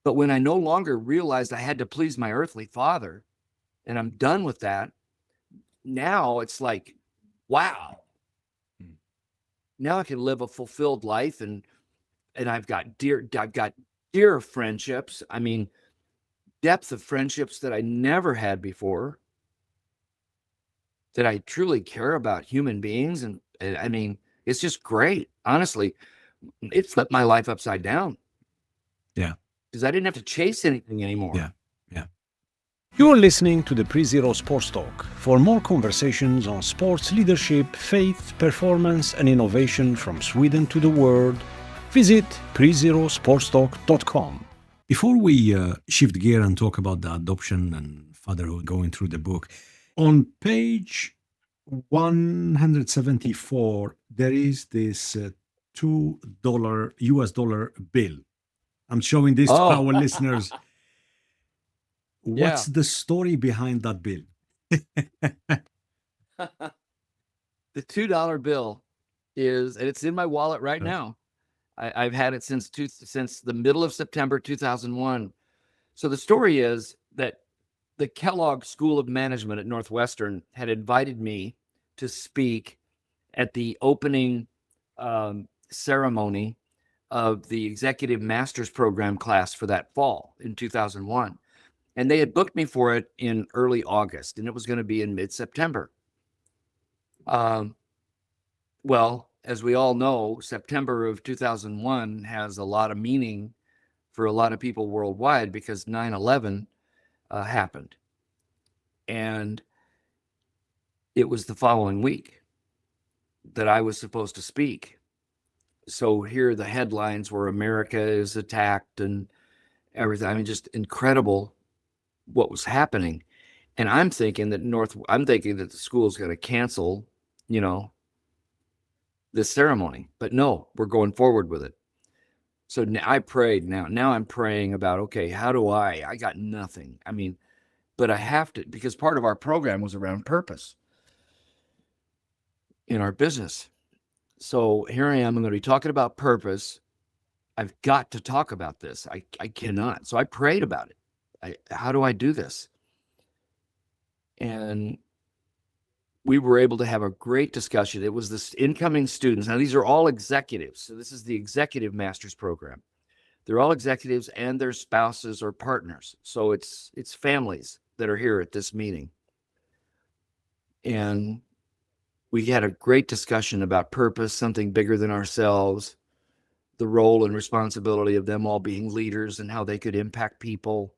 But when I no longer realized I had to please my earthly father, and I'm done with that, now it's like, wow. Now I can live a fulfilled life, and I've got dear friendships. I mean, depth of friendships that I never had before, that I truly care about human beings. And I mean, it's just great. Honestly, it flipped my life upside down. Yeah. because I didn't have to chase anything Yeah. anymore. Yeah. You're listening to the Pre-Zero Sports Talk. For more conversations on sports leadership, faith, performance, and innovation from Sweden to the world, visit prezerosportstalk.com. Before we shift gear and talk about the adoption and fatherhood, going through the book, on page 174, there is this $2 US dollar bill. I'm showing this to Oh, our listeners. What's yeah. the story behind that bill? The $2 bill is, and it's in my wallet right Yes. now. I've had it since the middle of September 2001. So the story is that the Kellogg School of Management at Northwestern had invited me to speak at the opening ceremony of the Executive Master's Program class for that fall in 2001. And they had booked me for it in early August, and it was going to be in mid September. Um, well, as we all know, September of 2001 has a lot of meaning for a lot of people worldwide because 9/11 happened. And it was the following week that I was supposed to speak. So here the headlines were America is attacked and everything. I mean, just incredible what was happening. And I'm thinking that the school is going to cancel, you know, this ceremony. But no, we're going forward with it. So I prayed now I'm praying about, okay, how do I got nothing. I mean, but I have to, because part of our program was around purpose in our business. So here I am. I'm going to be talking about purpose. I've got to talk about this. I cannot. So I prayed about it. How do I do this? And we were able to have a great discussion. It was this incoming students. Now, these are all executives. So this is the executive master's program. They're all executives and their spouses or partners. So it's families that are here at this meeting. And we had a great discussion about purpose, something bigger than ourselves, the role and responsibility of them all being leaders and how they could impact people,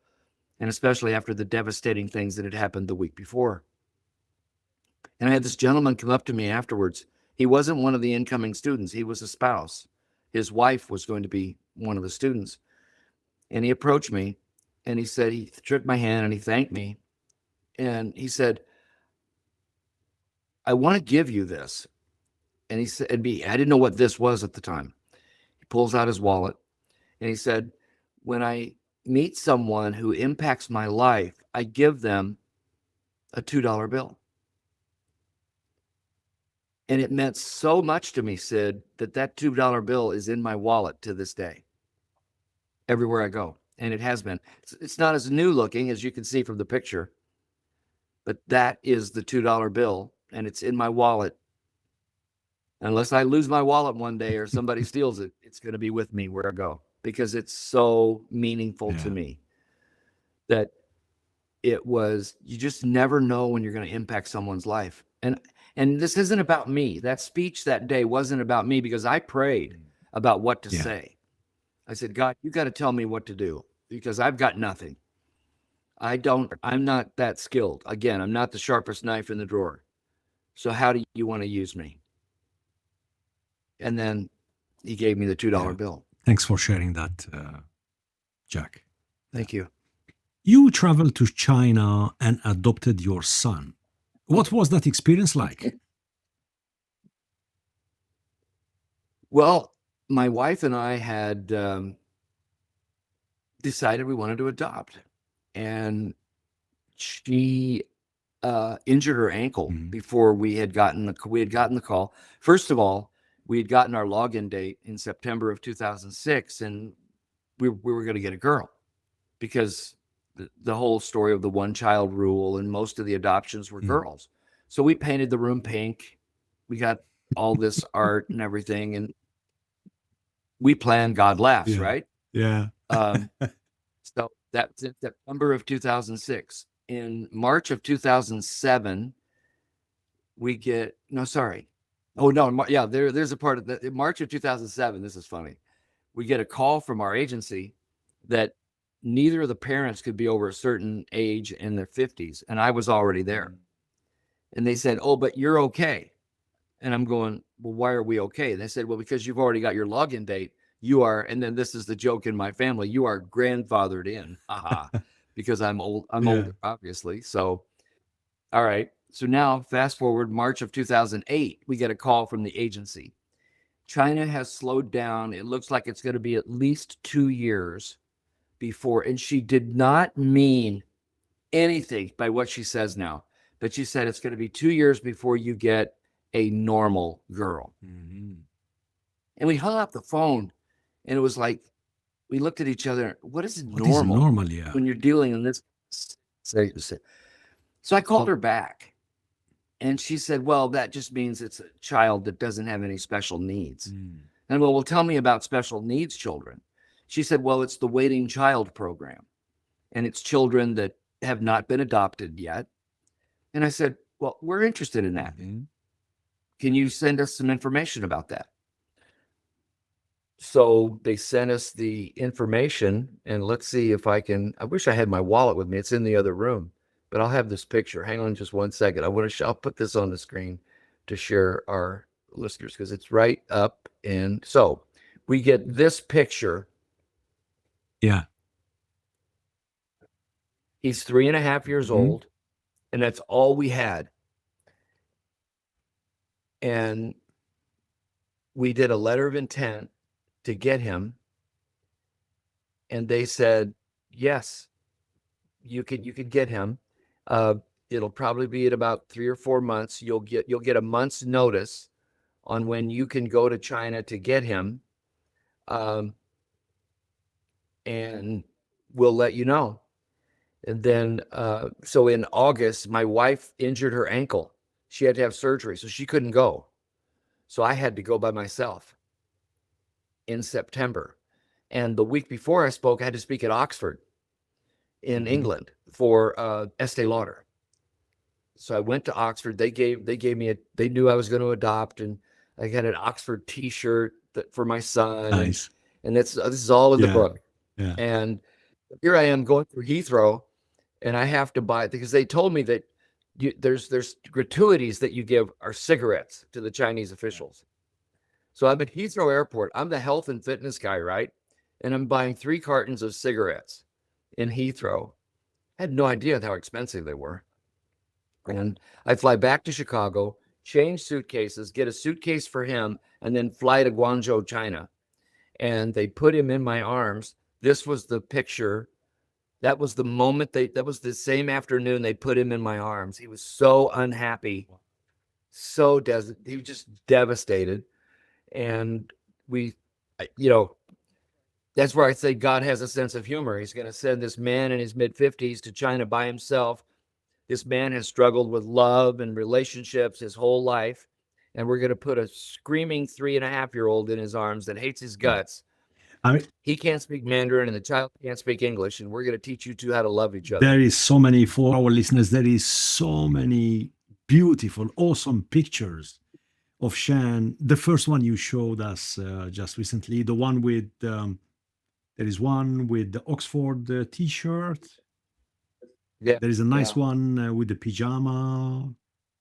and especially after the devastating things that had happened the week before. And I had this gentleman come up to me afterwards. He wasn't one of the incoming students, he was a spouse. His wife was going to be one of the students. And he approached me and he said, he shook my hand and he thanked me. And he said, I want to give you this. And he said, I didn't know what this was at the time. He pulls out his wallet and he said, when I meet someone who impacts my life, I give them a $2 bill. And it meant so much to me, Sid, that $2 bill is in my wallet to this day, everywhere I go. And it has been. It's not as new looking as you can see from the picture, but that is the $2 bill. And it's in my wallet. Unless I lose my wallet one day or somebody steals it, it's going to be with me where I go because it's so meaningful to Yeah. me that you just never know when you're going to impact someone's life. And this isn't about me. That speech that day wasn't about me because I prayed about what to Yeah. say. I said, God, you got to tell me what to do because I've got nothing. I'm not that skilled. Again, I'm not the sharpest knife in the drawer. So how do you want to use me? And then he gave me the $2 Yeah. bill. Thanks for sharing that, Jack. Yeah. Thank you. You traveled to China and adopted your son. What was that experience like? Well, my wife and I had decided we wanted to adopt. And she injured her ankle Mhm. before we had gotten the call. First of all, we had gotten our login date in September of 2006, and we were going to get a girl because the whole story of the one child rule and most of the adoptions were Mm. girls. So we painted the room pink. We got all this art and everything, and we planned. God laughs, Yeah. right? Yeah. Um, so that's in September of 2006. In March of 2007, we get no, sorry. Oh no, yeah, there's a part of that in March of 2007. This is funny. We get a call from our agency that neither of the parents could be over a certain age in their 50s, and I was already there. And they said, "Oh, but you're okay." And I'm going, "Well, why are we okay?" And they said, "Well, because you've already got your login date. You are," and then this is the joke in my family, "You are grandfathered in." Haha. Because I'm old. I'm Yeah. older, obviously. So, all right. So now, fast forward March of 2008, we get a call from the agency. China has slowed down. It looks like it's going to be at least 2 years before. And she did not mean anything by what she says now, but she said it's going to be 2 years before you get a normal girl. Mhm. And we hung up the phone, and it was like, we looked at each other. What is What is normal normal? Yeah. when you're dealing in this? So I called her back, and she said, "Well, that just means it's a child that doesn't have any special needs." Mm. And well, tell me about special needs children. She said, "Well, it's the waiting child program, and it's children that have not been adopted yet." And I said, "Well, we're interested in that. Mhm. Can you send us some information about that?" So they sent us the information, and let's see if I can. I wish I had my wallet with me. It's in the other room, but I'll have this picture. Hang on just one second. I'll put this on the screen to share our listeners because it's right up. And so we get this picture. Yeah. He's 3.5 years Mhm. old, and that's all we had. And we did a letter of intent to get him, and they said, yes, you could get him. Uh, it'll probably be in about 3 or 4 months. You'll get a month's notice on when you can go to China to get him, um, and we'll let you know. And then, so in August, my wife injured her ankle. She had to have surgery, so she couldn't go. So I had to go by myself in September. And the week before I spoke, I had to speak at Oxford in Mhm. England for Estee Lauder. So I went to Oxford. They gave me they knew I was going to adopt, and I got an Oxford T-shirt for my son, and Nice. this is all in the Yeah. book. Yeah. And here I am going through Heathrow, and I have to buy because they told me that there's gratuities that you give are cigarettes to the Chinese officials. So I'm at Heathrow Airport. I'm the health and fitness guy, right? And I'm buying 3 cartons of cigarettes in Heathrow. I had no idea how expensive they were. And I fly back to Chicago, change suitcases, get a suitcase for him, and then fly to Guangzhou, China. And they put him in my arms. This was the picture. That was the moment that was the same afternoon they put him in my arms. He was so unhappy, he was just devastated. And we, you know, that's where I say God has a sense of humor. He's going to send this man in his mid 50s to China by himself. This man has struggled with love and relationships his whole life. And we're going to put a screaming 3.5-year-old in his arms that hates his Yeah. guts. I mean, He can't speak Mandarin and the child can't speak English. And we're going to teach you two how to love each other. there is so many for our listeners. There is so many beautiful, awesome pictures of Shan. The first one you showed us just recently, the one with there is one with the Oxford T-shirt. Yeah. There is a nice Yeah. one with the pajama,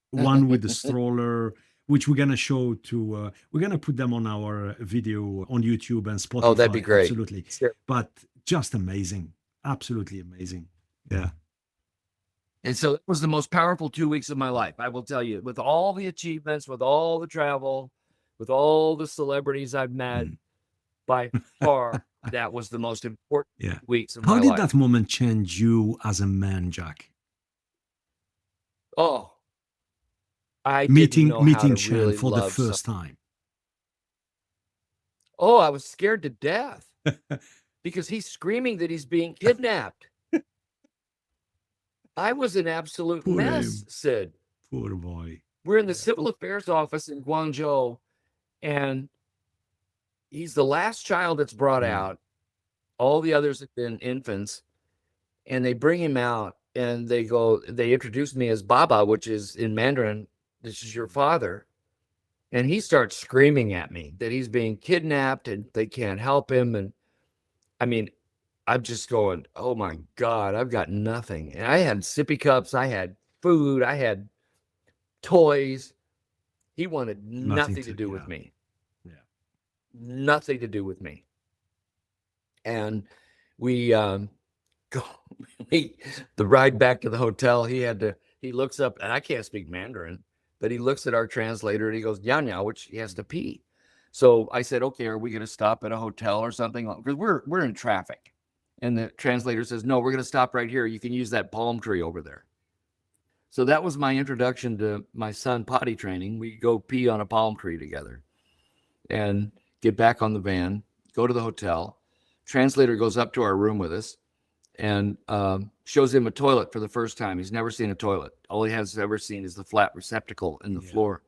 one with the stroller, which we're gonna show to. We're gonna put them on our video on YouTube and Oh, that'd be Spotify. great. Absolutely, Sure. but just amazing, absolutely amazing. Yeah. And so it was the most powerful 2 weeks of my life. I will tell you, with all the achievements, with all the travel, with all the celebrities I've met, Mm. by far, that was the most important Yeah. weeks of How my did that life. moment change you as a man, Jack? Oh, I didn't Meeting know how meeting to Shan really for the love some. first time. Oh, I was scared to death because he's screaming that he's being kidnapped. I was an absolute Poor mess, him. Sid. Poor boy. We're in the civil affairs office in Guangzhou, and he's the last child that's brought Mm. out. All the others have been infants, and they bring him out and they introduce me as Baba, which is in Mandarin, this is your father. And he starts screaming at me that he's being kidnapped and they can't help him. And I mean, I'm just going, oh my God, I've got nothing. And I had sippy cups, I had food, I had toys. He wanted Nothing nothing to to, do with yeah, me, yeah. nothing to do with me. And we go he, the ride back to the hotel, he looks up, and I can't speak Mandarin, but he looks at our translator and he goes, "Yan Yao," which he has to pee. So I said, "Okay, are we going to stop at a hotel or something?" Because we're in traffic. And the translator says, "No, we're going to stop right here. You can use that palm tree over there." So that was my introduction to my son potty training. We go pee on a palm tree together and get back on the van, go to the hotel. Translator goes up to our room with us and shows him a toilet for the first time. He's never seen a toilet. All he has ever seen is the flat receptacle in the Yeah. floor.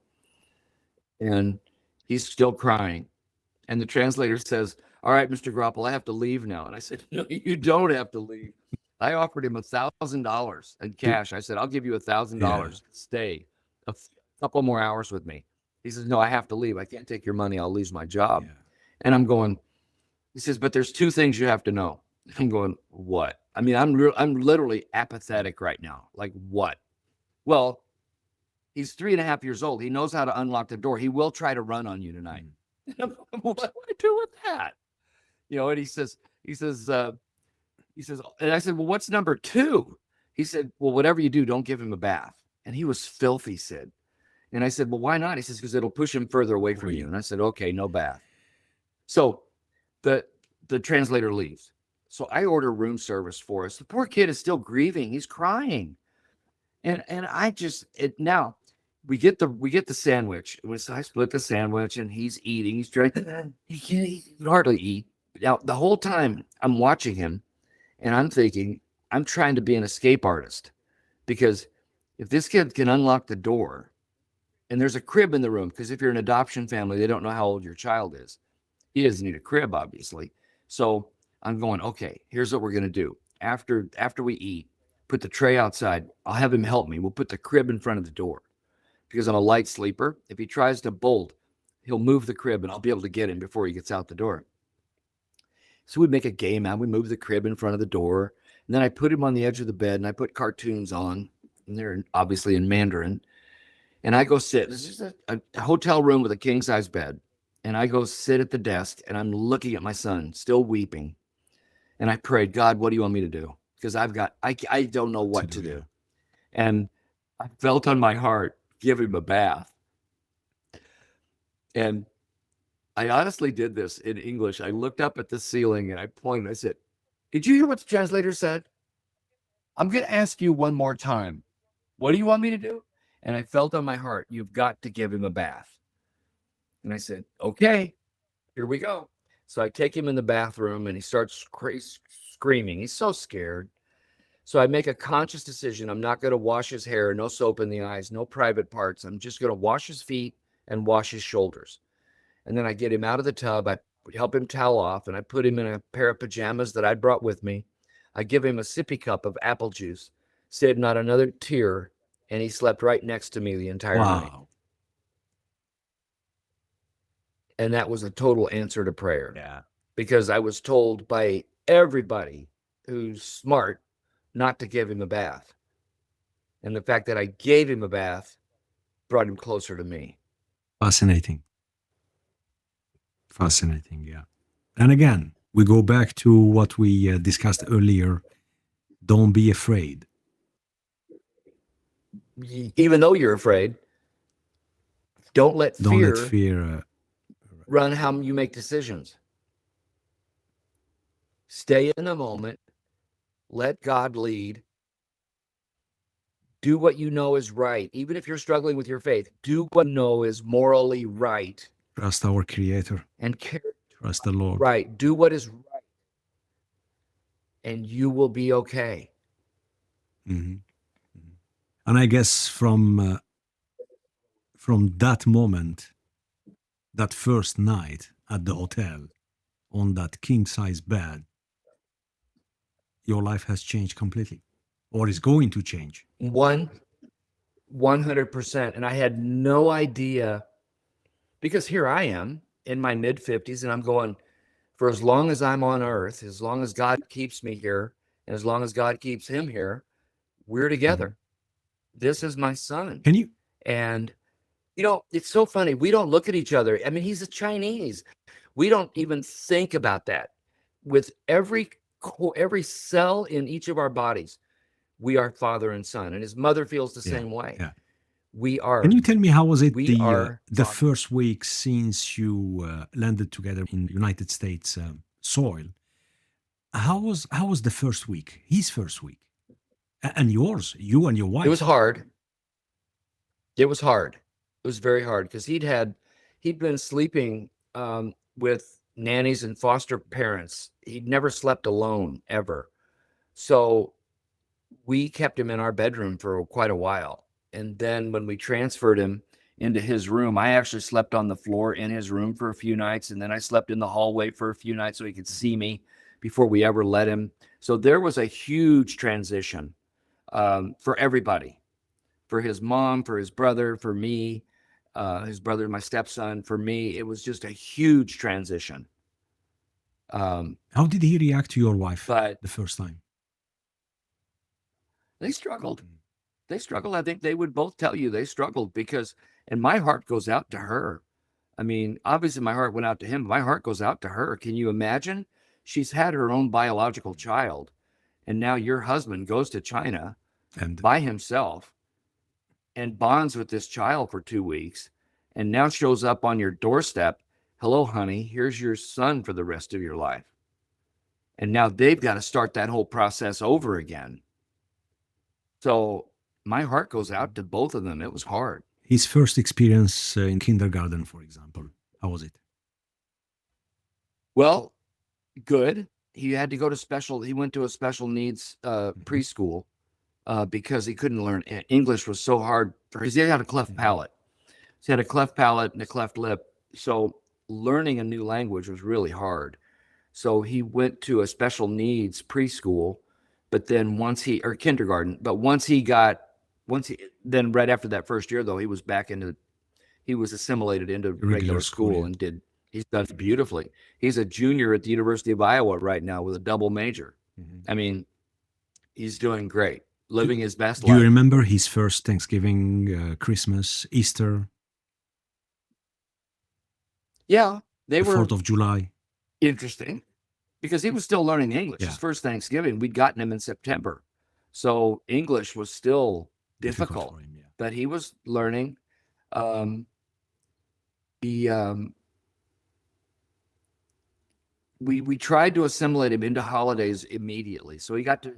And he's still crying. And the translator says, "All right, Mr. Groppel, I have to leave now." And I said, "No, you don't have to leave." I offered him $1,000 in Y- cash. I said, "I'll give you a thousand Yeah. dollars. Stay a couple more hours with me." He says, "No, I have to leave. I can't take your money. I'll lose my job." Yeah. And I'm going, he says, "But there's two things you have to know." I'm going, "What?" I mean, I'm literally apathetic right now. Like, what? Well, he's 3.5 years old. He knows how to unlock the door. He will try to run on you tonight. Mm. What do I do with that? And he says, and I said, "Well, what's number two?" He said, "Well, whatever you do, don't give him a bath." And he was filthy, Sid. And I said, "Well, why not?" He says, "Because it'll push him further away from you." Wait. And I said, "Okay, no bath." So the the translator leaves. So I order room service for us. The poor kid is still grieving. He's crying. And I just it now we get the sandwich. So I split the sandwich and he's eating. He's trying he can hardly eat. Now the whole time I'm watching him and I'm thinking, I'm trying to be an escape artist because if this kid can unlock the door and there's a crib in the room, because if you're an adoption family, they don't know how old your child is. He doesn't need a crib, obviously. So I'm going, okay, here's what we're gonna do. After we eat, put the tray outside. I'll have him help me. We'll put the crib in front of the door because I'm a light sleeper. If he tries to bolt, he'll move the crib and I'll be able to get him before he gets out the door. So we make a game out. We move the crib in front of the door. And then I put him on the edge of the bed and I put cartoons on. And they're obviously in Mandarin. And I go sit. This is a hotel room with a king size bed. And I go sit at the desk and I'm looking at my son, still weeping. And I prayed, "God, what do you want me to do?" Because I don't know To what do, to yeah. do. And I felt on my heart, give him a bath. And I honestly did this in English. I looked up at the ceiling and I pointed. I said, "Did you hear what the translator said? I'm going to ask you one more time. What do you want me to do?" And I felt on my heart, "You've got to give him a bath." And I said, "Okay, here we go." So I take him in the bathroom and he starts screaming. He's so scared. So I make a conscious decision. I'm not going to wash his hair, no soap in the eyes, no private parts. I'm just going to wash his feet and wash his shoulders. And then I get him out of the tub. I help him towel off and I put him in a pair of pajamas that I'd brought with me. I give him a sippy cup of apple juice, said not another tear, and he slept right next to me the entire night. Wow. And that was a total answer to prayer Yeah. because I was told by everybody who's smart not to give him a bath. And the fact that I gave him a bath brought him closer to me. Fascinating. Fascinating. Yeah. And again, we go back to what we discussed earlier. Don't be afraid. Even though you're afraid, don't let Don't let fear fear. run how you make decisions. Stay in the moment, let God lead, do what you know is right. Even if you're struggling with your faith, do what you know is morally right Trust our Creator. and care Trust the Lord. right. Do what is right, and you will be okay. Mhm. And I guess from that moment, that first night at the hotel on that king size bed, your life has changed completely, or is going to change. 100%. And I had no idea because here I am in my mid 50s and I'm going, For as long as I'm on earth, as long as God keeps me here, and as long as God keeps him here, we're Mhm. together. This is my son. Can you? And, it's so funny. We don't look at each other. I mean, he's a Chinese. We don't even think about that. With every cell in each of our bodies, we are father and son. And his mother feels the Yeah, same way. yeah. We Can are, you tell me how was it we are the father. first week since you landed together in United States soil? How was the first week? His first week and yours, you and your It was wife. hard. It was hard. It was very hard because he'd been sleeping with nannies and foster parents. He'd never slept alone ever. So we kept him in our bedroom for quite a while. And then when we transferred him into his room, I actually slept on the floor in his room for a few nights. And then I slept in the hallway for a few nights so he could see me before we ever let him. So there was a huge transition for everybody, for his mom, for his brother, for me, his brother, my stepson, for me. It was just a huge transition. Um, How did he react to your wife but the first time? they struggled. Mm. They struggled. I think they would both tell you they struggled because, and my heart goes out to her. I mean, obviously my heart went out to him. But my heart goes out to her. Can you imagine? She's had her own biological child, and now your husband goes to China And by himself and bonds with this child for 2 weeks, and now shows up on your doorstep. Hello, honey. Here's your son for the rest of your life. And now they've got to start that whole process over again. So my heart goes out to both of them. It was hard. his first experience in kindergarten, for example, how was it? Well, good. He had to go to special. He went to a special needs Mhm, preschool because he couldn't learn English was so hard for because he had a cleft mhm. palate. He had a cleft palate and a cleft lip. So learning a new language was really hard. So he went to a special needs preschool, but then or kindergarten, but once he, then right after that first year, though, he was assimilated into Regular regular school, school yeah. and he's done beautifully. He's a junior at the University of Iowa right now with a double major. Mhm. I mean, he's doing great, Do, living his best do you life. remember his first Thanksgiving, Christmas, Easter, Yeah, they the were 4th of July? interesting because he was still learning English. His Yeah, first Thanksgiving, we'd gotten him in September. So English was still difficult difficult, for him, yeah. but he was learning. Um, he, we tried to assimilate him into holidays immediately. So he got to,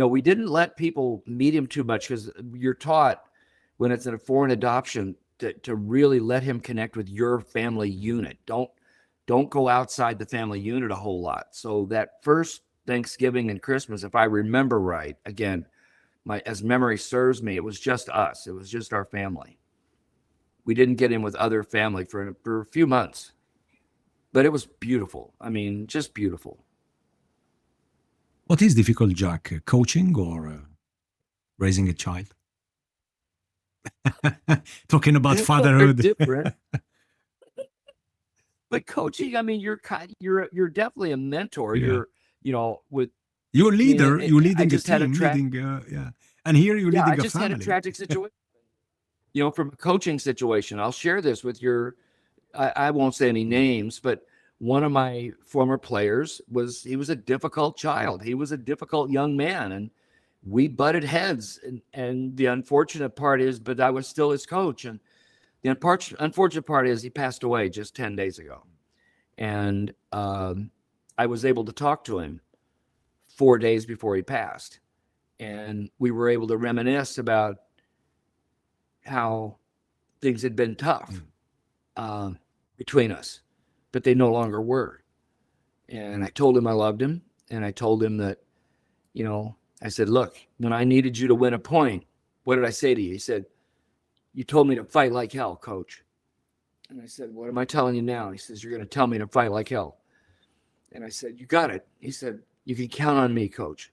we didn't let people meet him too much because you're taught when it's in a foreign adoption to really let him connect with your family unit. Don't go outside the family unit a whole lot. So that first Thanksgiving and Christmas, if I remember right, again, my as memory serves me, it was just us. It was just our family. We didn't get in with other family for a few months, but it was beautiful. I mean, just beautiful. What is difficult, Jack? Coaching or raising a child? Talking about Well, they're fatherhood. different, but coaching, I mean, you're definitely a mentor. Yeah. With You're a I mean, leader, you're I leading a just had a team, track. yeah. And here you're Yeah, I leading a just had a family. tragic situation. From a coaching situation. I'll share this with I won't say any Mm. names, but one of my former players he was a difficult child. He was a difficult young man, and we butted heads. And the unfortunate part is, but I was still his coach. And the unfortunate part is he passed away just 10 days ago. And I was able to talk to him 4 days before he passed. And we were able to reminisce about how things had been tough Mm. uh, between us, but they no longer were. And I told him I loved him. And I told him that, I said, look, when I needed you to win a point, what did I say to you? He said, you told me to fight like hell, coach. And I said, what am I telling you now? He says, you're going to tell me to fight like hell. And I said, you got it. He said, you can count on me, coach.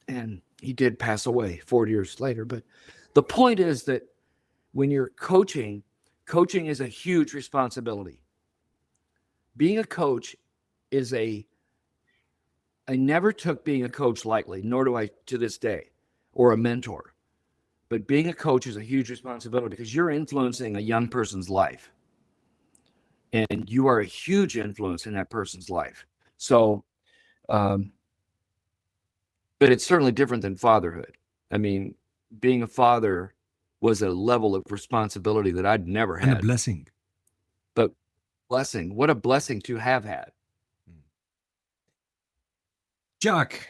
And he did pass away 40 years later. But the point is that when you're coaching is a huge responsibility. Being a coach is I never took being a coach lightly, nor do I to this day, or a mentor. But being a coach is a huge responsibility because you're influencing a young person's life, and you are a huge influence in that person's life. So, um, but it's certainly different than fatherhood. I mean, being a father was a level of responsibility that I'd never And a had. blessing. But blessing, what a blessing to have had. Jack,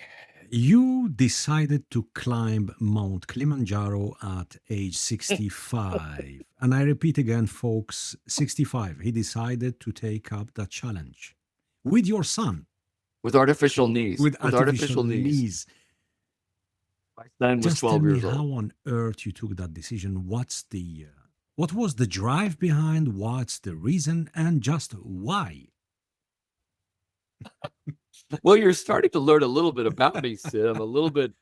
you decided to climb Mount Kilimanjaro at age 65. And I repeat again, folks, 65. He decided to take up that challenge with your son, With artificial knees, with with artificial artificial knees. knees. My son was Just tell 12 me years old. how on earth you took that decision. What was the drive behind? What's the reason? And just why? Well, you're starting to learn a little bit about me, Sid. I'm a little bit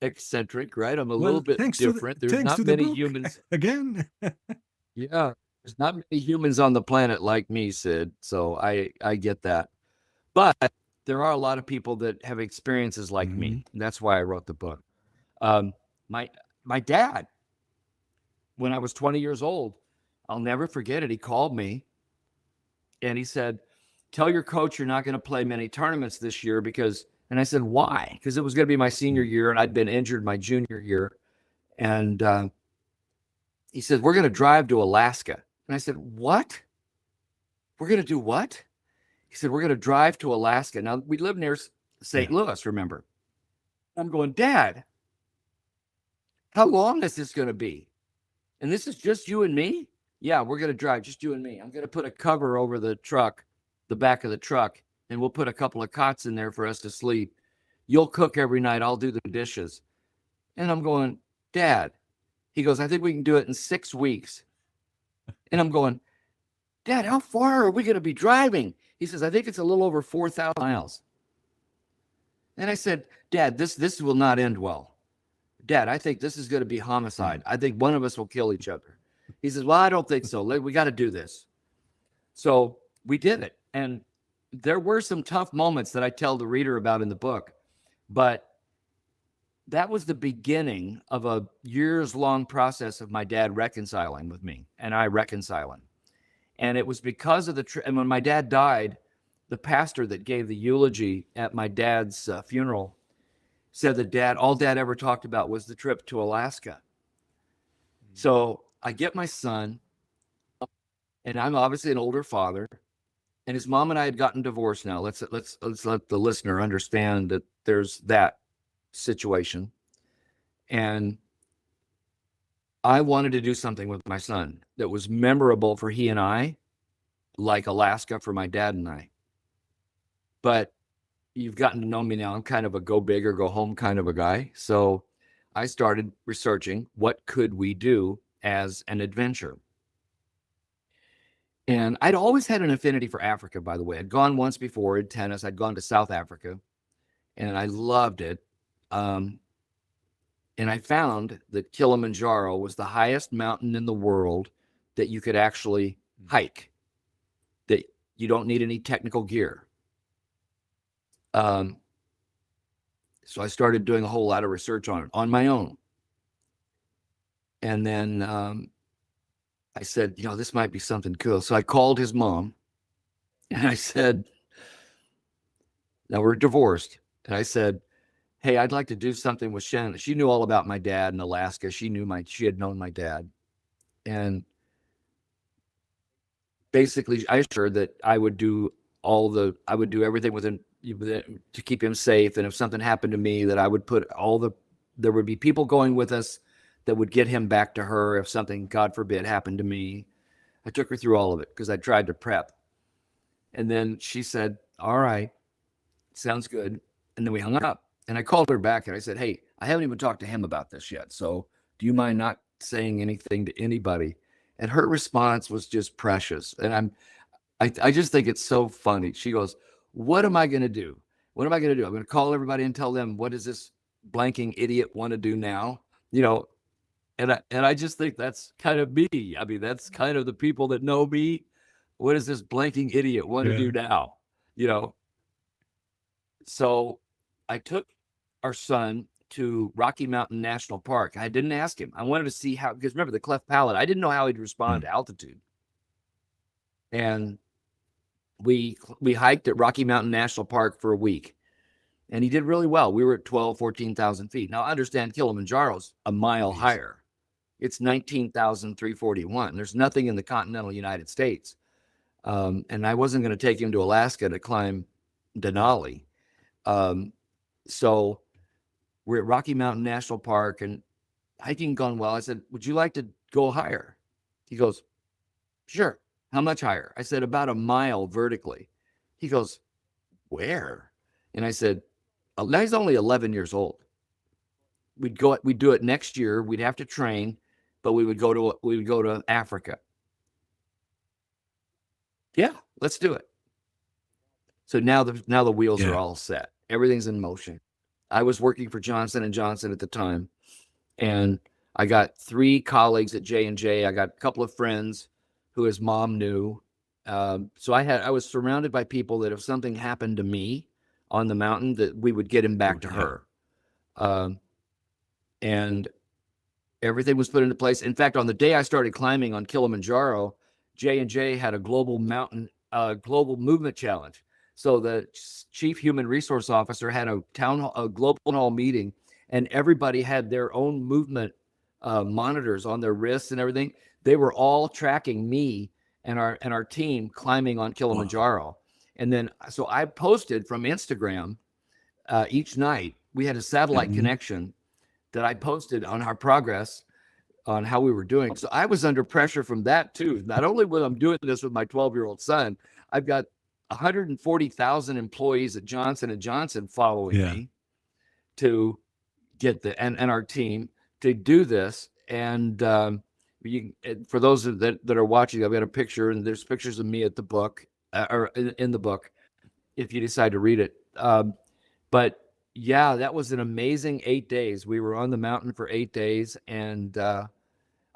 eccentric, right? I'm a little Well, bit different. There's thanks not to the many book humans. again. Yeah, there's not many humans on the planet like me, Sid. So I get that. But there are a lot of people that have experiences like Mhm. me. And that's why I wrote the book. Um, my my dad, when I was 20 years old, I'll never forget it. He called me and he said, "Tell your coach you're not going to play many tournaments this year because." And I said, "Why?" Because it was going to be my senior year and I'd been injured my junior year. And he said, "We're going to drive to Alaska." And I said, "What? We're going to do what?" He said, "We're going to drive to Alaska." Now, we live near St. Yeah. Louis, remember? I'm going, "Dad, how long is this going to be? And this is just you and me?" "Yeah, we're going to drive, just you and me. I'm going to put a cover over the truck, the back of the truck, and we'll put a couple of cots in there for us to sleep. You'll cook every night. I'll do the dishes." And I'm going, "Dad," he goes, "I think we can do it in 6 weeks." And I'm going, "Dad, how far are we going to be driving?" He says, "I think it's a little over 4,000 miles." And I said, "Dad, this will not end well. Dad, I think this is going to be homicide. Mm. I think one of us will kill each other." He says, "Well, I don't think so. We got to do this." So we did it. And there were some tough moments that I tell the reader about in the book, but that was the beginning of a years long process of my dad reconciling with me and I reconciling. And it was because of and when my dad died, the pastor that gave the eulogy at my dad's funeral said that all dad ever talked about was the trip to Alaska. So I get my son, and I'm obviously an older father, and his mom and I had gotten divorced. Now let's let the listener understand that there's that situation, and I wanted to do something with my son that was memorable for he and I, like Alaska for my dad and I. But you've gotten to know me now. I'm kind of a go big or go home kind of a guy. So I started researching what could we do as an adventure. And I'd always had an affinity for Africa, by the way. I'd gone once before in tennis. I'd gone to South Africa and I loved it. Um, and I found that Kilimanjaro was the highest mountain in the world that you could actually hike, that you don't need any technical gear. Um, so I started doing a whole lot of research on it on my own. And then I said, this might be something cool. So I called his mom and I said, now we're divorced. And I said, "Hey, I'd like to do something with Shannon." She knew all about my dad in Alaska. She had known my dad. And basically I assured her that I would do everything within to keep him safe. And if something happened to me, that I would put there would be people going with us that would get him back to her if something, God forbid, happened to me. I took her through all of it because I tried to prep. And then she said, "All right, sounds good." And then we hung up. And I called her back and I said, "Hey, I haven't even talked to him about this yet. So do you mind not saying anything to anybody?" And her response was just precious. And I just think it's so funny. She goes, "What am I going to do? What am I going to do? I'm going to call everybody and tell them, what does this blanking idiot want to do now?" You know, and I just think that's kind of me. I mean, that's kind of the people that know me. What does this blanking idiot want to Yeah. do now? you know. So I took our son to Rocky Mountain National Park. I didn't ask him. I wanted to see how, because remember the cleft palate, I didn't know how he'd respond Mm. to altitude. And we hiked at Rocky Mountain National Park for a week, and he did really well. We were at 12, 14,000 feet. Now, understand Kilimanjaro's a mile Yes. higher. It's 19,341. There's nothing in the continental United States. And I wasn't going to take him to Alaska to climb Denali. Um, so we're at Rocky Mountain National Park and hiking gone well. I said, would you like to go higher? He goes, sure. How much higher? I said, about a mile vertically. He goes, where? And I said, now he's only 11 years old. We'd do it next year. We'd have to train, but we would go to Africa. Yeah, let's do it. So now the wheels are Yeah. all set. Everything's in motion. I was working for Johnson and Johnson at the time, and I got 3 colleagues at J&J. I got a couple of friends who his mom knew. So I was surrounded by people that if something happened to me on the mountain, that we would get him back to Yeah. her. Um, and everything was put into place. In fact, on the day I started climbing on Kilimanjaro, J&J had a global movement challenge. So the chief human resource officer had a global hall meeting, and everybody had their own movement monitors on their wrists and everything. They were all tracking me and our team climbing on Wow. Kilimanjaro. And then so I posted from Instagram each night. We had a satellite Mhm. connection that I posted on our progress on how we were doing. So I was under pressure from that too. Not only when I'm doing this with my 12-year-old son, I've got 140,000 employees at Johnson and Johnson following Yeah. me to get and our team to do this. And for those that are watching, I've got a picture, and there's pictures of me at the book or in the book if you decide to read it. But yeah, that was an amazing 8 days. We were on the mountain for 8 days, and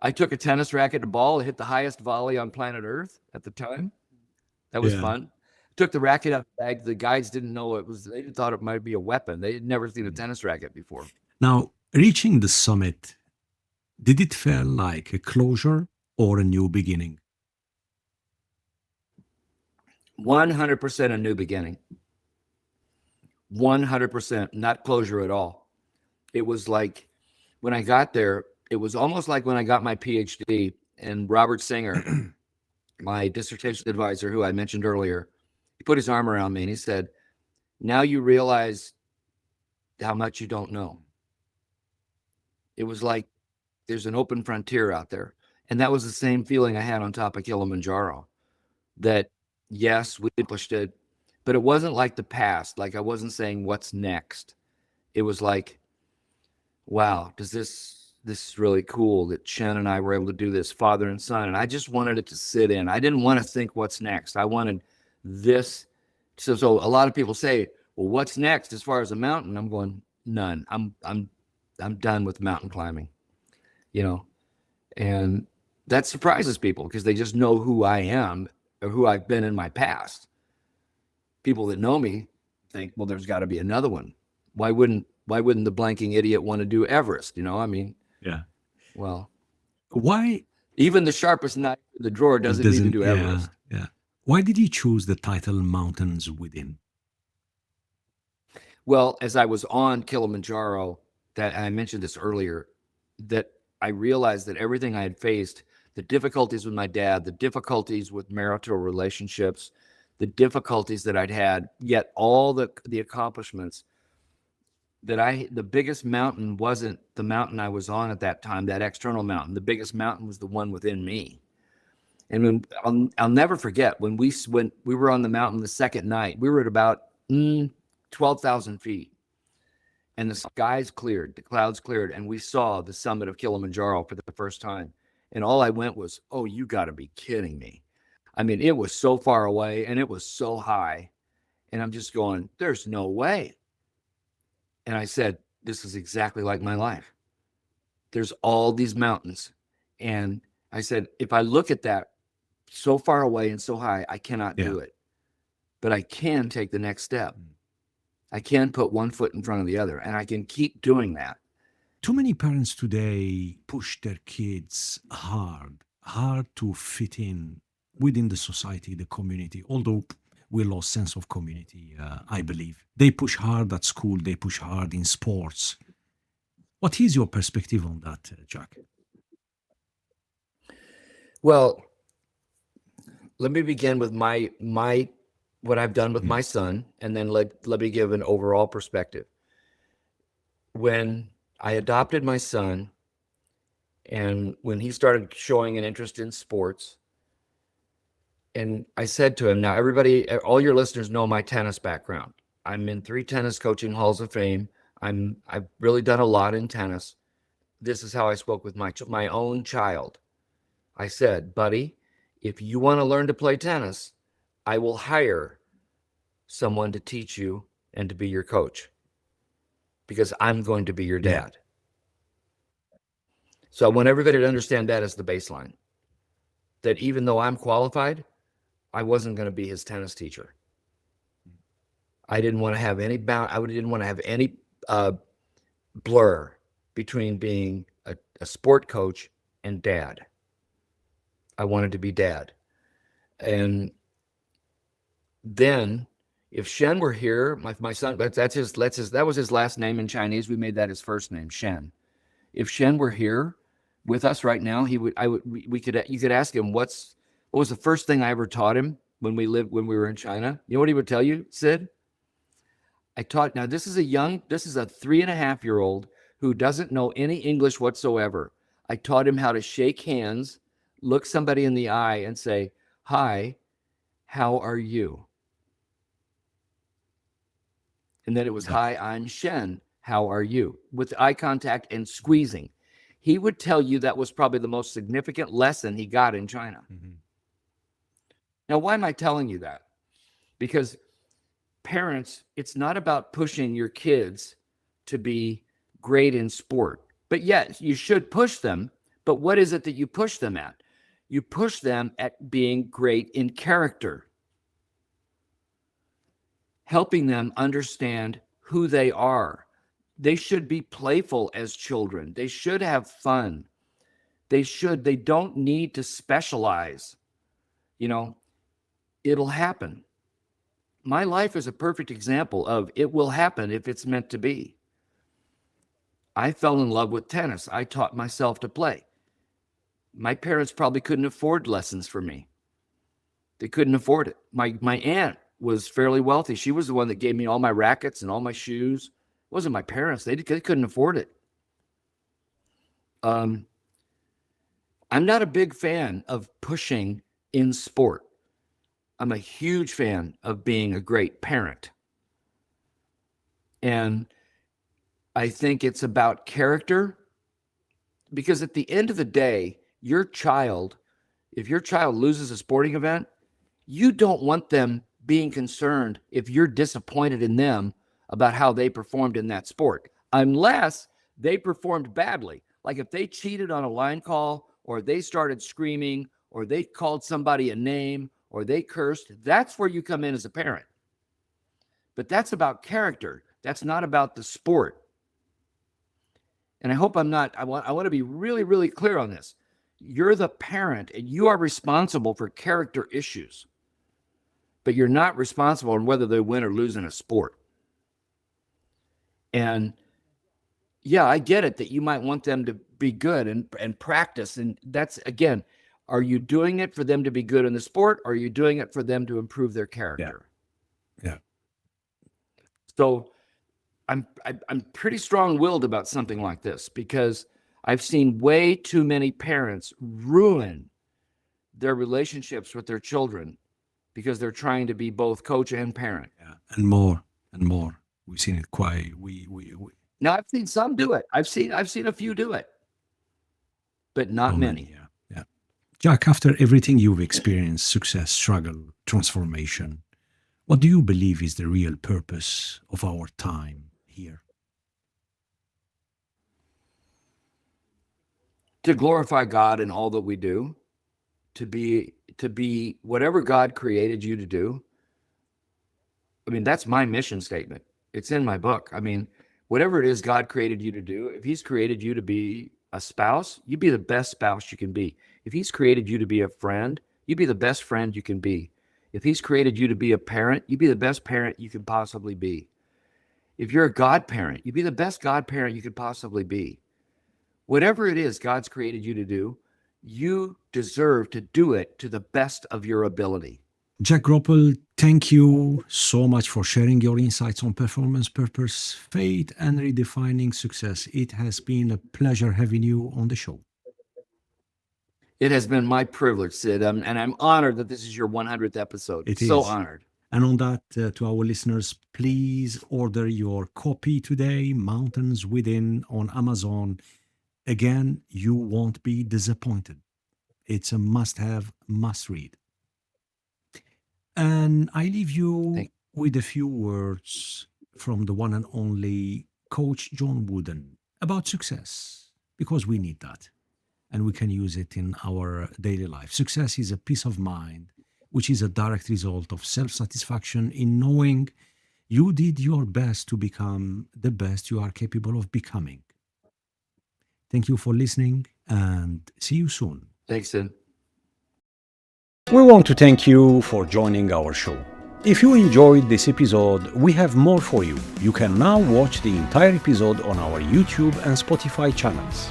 I took a tennis racket and ball, hit the highest volley on planet Earth at the time. That was Yeah. fun. Took the racket out of the bag. The guides didn't know it was, they thought it might be a weapon. They had never seen a Mm. tennis racket before. Now, reaching the summit, did it feel like a closure or a new beginning? 100% a new beginning. 100%, not closure at all. It was like when I got there, it was almost like when I got my PhD, and Robert Singer, my dissertation advisor, who I mentioned earlier, he put his arm around me and he said, now you realize how much you don't know. It was like there's an open frontier out there. And that was the same feeling I had on top of Kilimanjaro, that yes, we accomplished it, but it wasn't like the past. Like I wasn't saying what's next. It was like, wow, this is really cool that Chen and I were able to do this, father and son. And I just wanted it to sit in. I didn't want to think what's next. I wanted this. So a lot of people say, well, what's next as far as a mountain? I'm going, none. I'm done with mountain climbing, you know. And that surprises people because they just know who I am or who I've been in my past. People that know me think, well, there's got to be another one. Why wouldn't the blanking idiot want to do Everest? I mean, Yeah. well, Why even the sharpest knife in the drawer it doesn't need to doesn't? do Yeah. Everest. Yeah. Why did you choose the title Mountains Within? Well, as I was on Kilimanjaro, that I mentioned this earlier, that I realized that everything I had faced, the difficulties with my dad, the difficulties with marital relationships, the difficulties that I'd had, yet all the accomplishments, the biggest mountain wasn't the mountain I was on at that time, that external mountain. The biggest mountain was the one within me. And I'll never forget when we were on the mountain the second night, we were at about 12,000 feet, and the skies cleared, the clouds cleared, and we saw the summit of Kilimanjaro for the first time. And all I went was, "Oh, you got to be kidding me!" I mean, it was so far away and it was so high, and I'm just going, "There's no way." And I said, "This is exactly like my life. There's all these mountains," and I said, "If I look at that so far away and so high, I cannot Yeah. do it." but I can take the next step. Mm. I can put one foot in front of the other, and I can keep doing that. Too many parents today push their kids hard to fit in within the society, the community. Although we lost sense of community, I believe they push hard at school, they push hard in sports. What is your perspective on that, Jack? Well, let me begin with my what I've done with Mm. my son, and then let me give an overall perspective. When I adopted my son, and when he started showing an interest in sports, and I said to him, now everybody, all your listeners know my tennis background. I'm in 3 tennis coaching halls of fame. I've really done a lot in tennis. This is how I spoke with my own child. I said, buddy, if you want to learn to play tennis, I will hire someone to teach you and to be your coach because I'm going to be your Yeah. dad. So I want everybody to understand that as the baseline. That even though I'm qualified, I wasn't going to be his tennis teacher. I didn't want to have any I didn't want to have any blur between being a sport coach and dad. I wanted to be dad. And then if Shen were here, my son, that was his last name in Chinese. We made that his first name, Shen. If Shen were here with us right now, you could ask him what was the first thing I ever taught him when we were in China. You know what he would tell you, Sid? Now this is a 3.5-year-old who doesn't know any English whatsoever. I taught him how to shake hands, look somebody in the eye and say, hi, how are you? And then it was, Yeah. hi, I'm Shen. How are you? With eye contact and squeezing. He would tell you that was probably the most significant lesson he got in China. Mhm. Now, why am I telling you that? Because parents, it's not about pushing your kids to be great in sport. But yes, you should push them. But what is it that you push them at? You push them at being great in character, helping them understand who they are. They should be playful as children. They should have fun. They don't need to specialize. You know, it'll happen. My life is a perfect example of it will happen if it's meant to be. I fell in love with tennis. I taught myself to play. My parents probably couldn't afford lessons for me. They couldn't afford it. My aunt was fairly wealthy. She was the one that gave me all my rackets and all my shoes. It wasn't my parents. They couldn't afford it. Um, I'm not a big fan of pushing in sport. I'm a huge fan of being a great parent. And I think it's about character because at the end of the day, if your child loses a sporting event, you don't want them being concerned if you're disappointed in them about how they performed in that sport, unless they performed badly. Like if they cheated on a line call, or they started screaming, or they called somebody a name, or they cursed, that's where you come in as a parent. But that's about character. That's not about the sport. And I hope I'm not, I want to be really, really clear on this. You're the parent and you are responsible for character issues, but you're not responsible on whether they win or lose in a sport. And yeah, I get it that you might want them to be good and practice. And that's, again, are you doing it for them to be good in the sport, or are you doing it for them to improve their Yeah. character? Yeah. So I'm pretty strong-willed about something like this because I've seen way too many parents ruin their relationships with their children because they're trying to be both coach and parent. Yeah. And more and more. We've seen it quite. We Now I've seen some do it. I've seen a few do it, but not so many. many. Yeah. Yeah. Jack, after everything you've experienced, success, struggle, transformation, what do you believe is the real purpose of our time here? To glorify God in all that we do, to be whatever God created you to do, I mean, that's my mission statement. It's in my book. I mean, whatever it is God created you to do, if He's created you to be a spouse, you be the best spouse you can be. If He's created you to be a friend, you be the best friend you can be. If He's created you to be a parent, you be the best parent you can possibly be. If you're a godparent, you be the best godparent you could possibly be. Whatever it is God's created you to do, you deserve to do it to the best of your ability. Jack Groppel, thank you so much for sharing your insights on performance, purpose, faith, and redefining success. It has been a pleasure having you on the show. It has been my privilege, Sid, and I'm honored that this is your 100th episode. It So is. honored. And on that, to our listeners, please order your copy today, Mountains Within, on Amazon. Again, you won't be disappointed. It's a must have, must read. And I leave you with a few words from the one and only Coach John Wooden about success, because we need that and we can use it in our daily life. Success is a peace of mind, which is a direct result of self satisfaction in knowing you did your best to become the best you are capable of becoming. Thank you for listening and see you soon. Thanks, Sid. We want to thank you for joining our show. If you enjoyed this episode, we have more for you. You can now watch the entire episode on our YouTube and Spotify channels.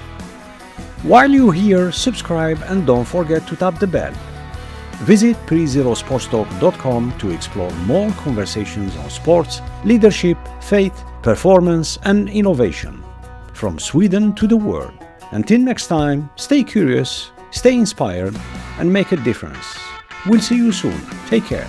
While you're here, subscribe and don't forget to tap the bell. Visit prezerosportstalk.com to explore more conversations on sports, leadership, faith, performance, and innovation. From Sweden to the world. Until next time, stay curious, stay inspired, and make a difference. We'll see you soon. Take care.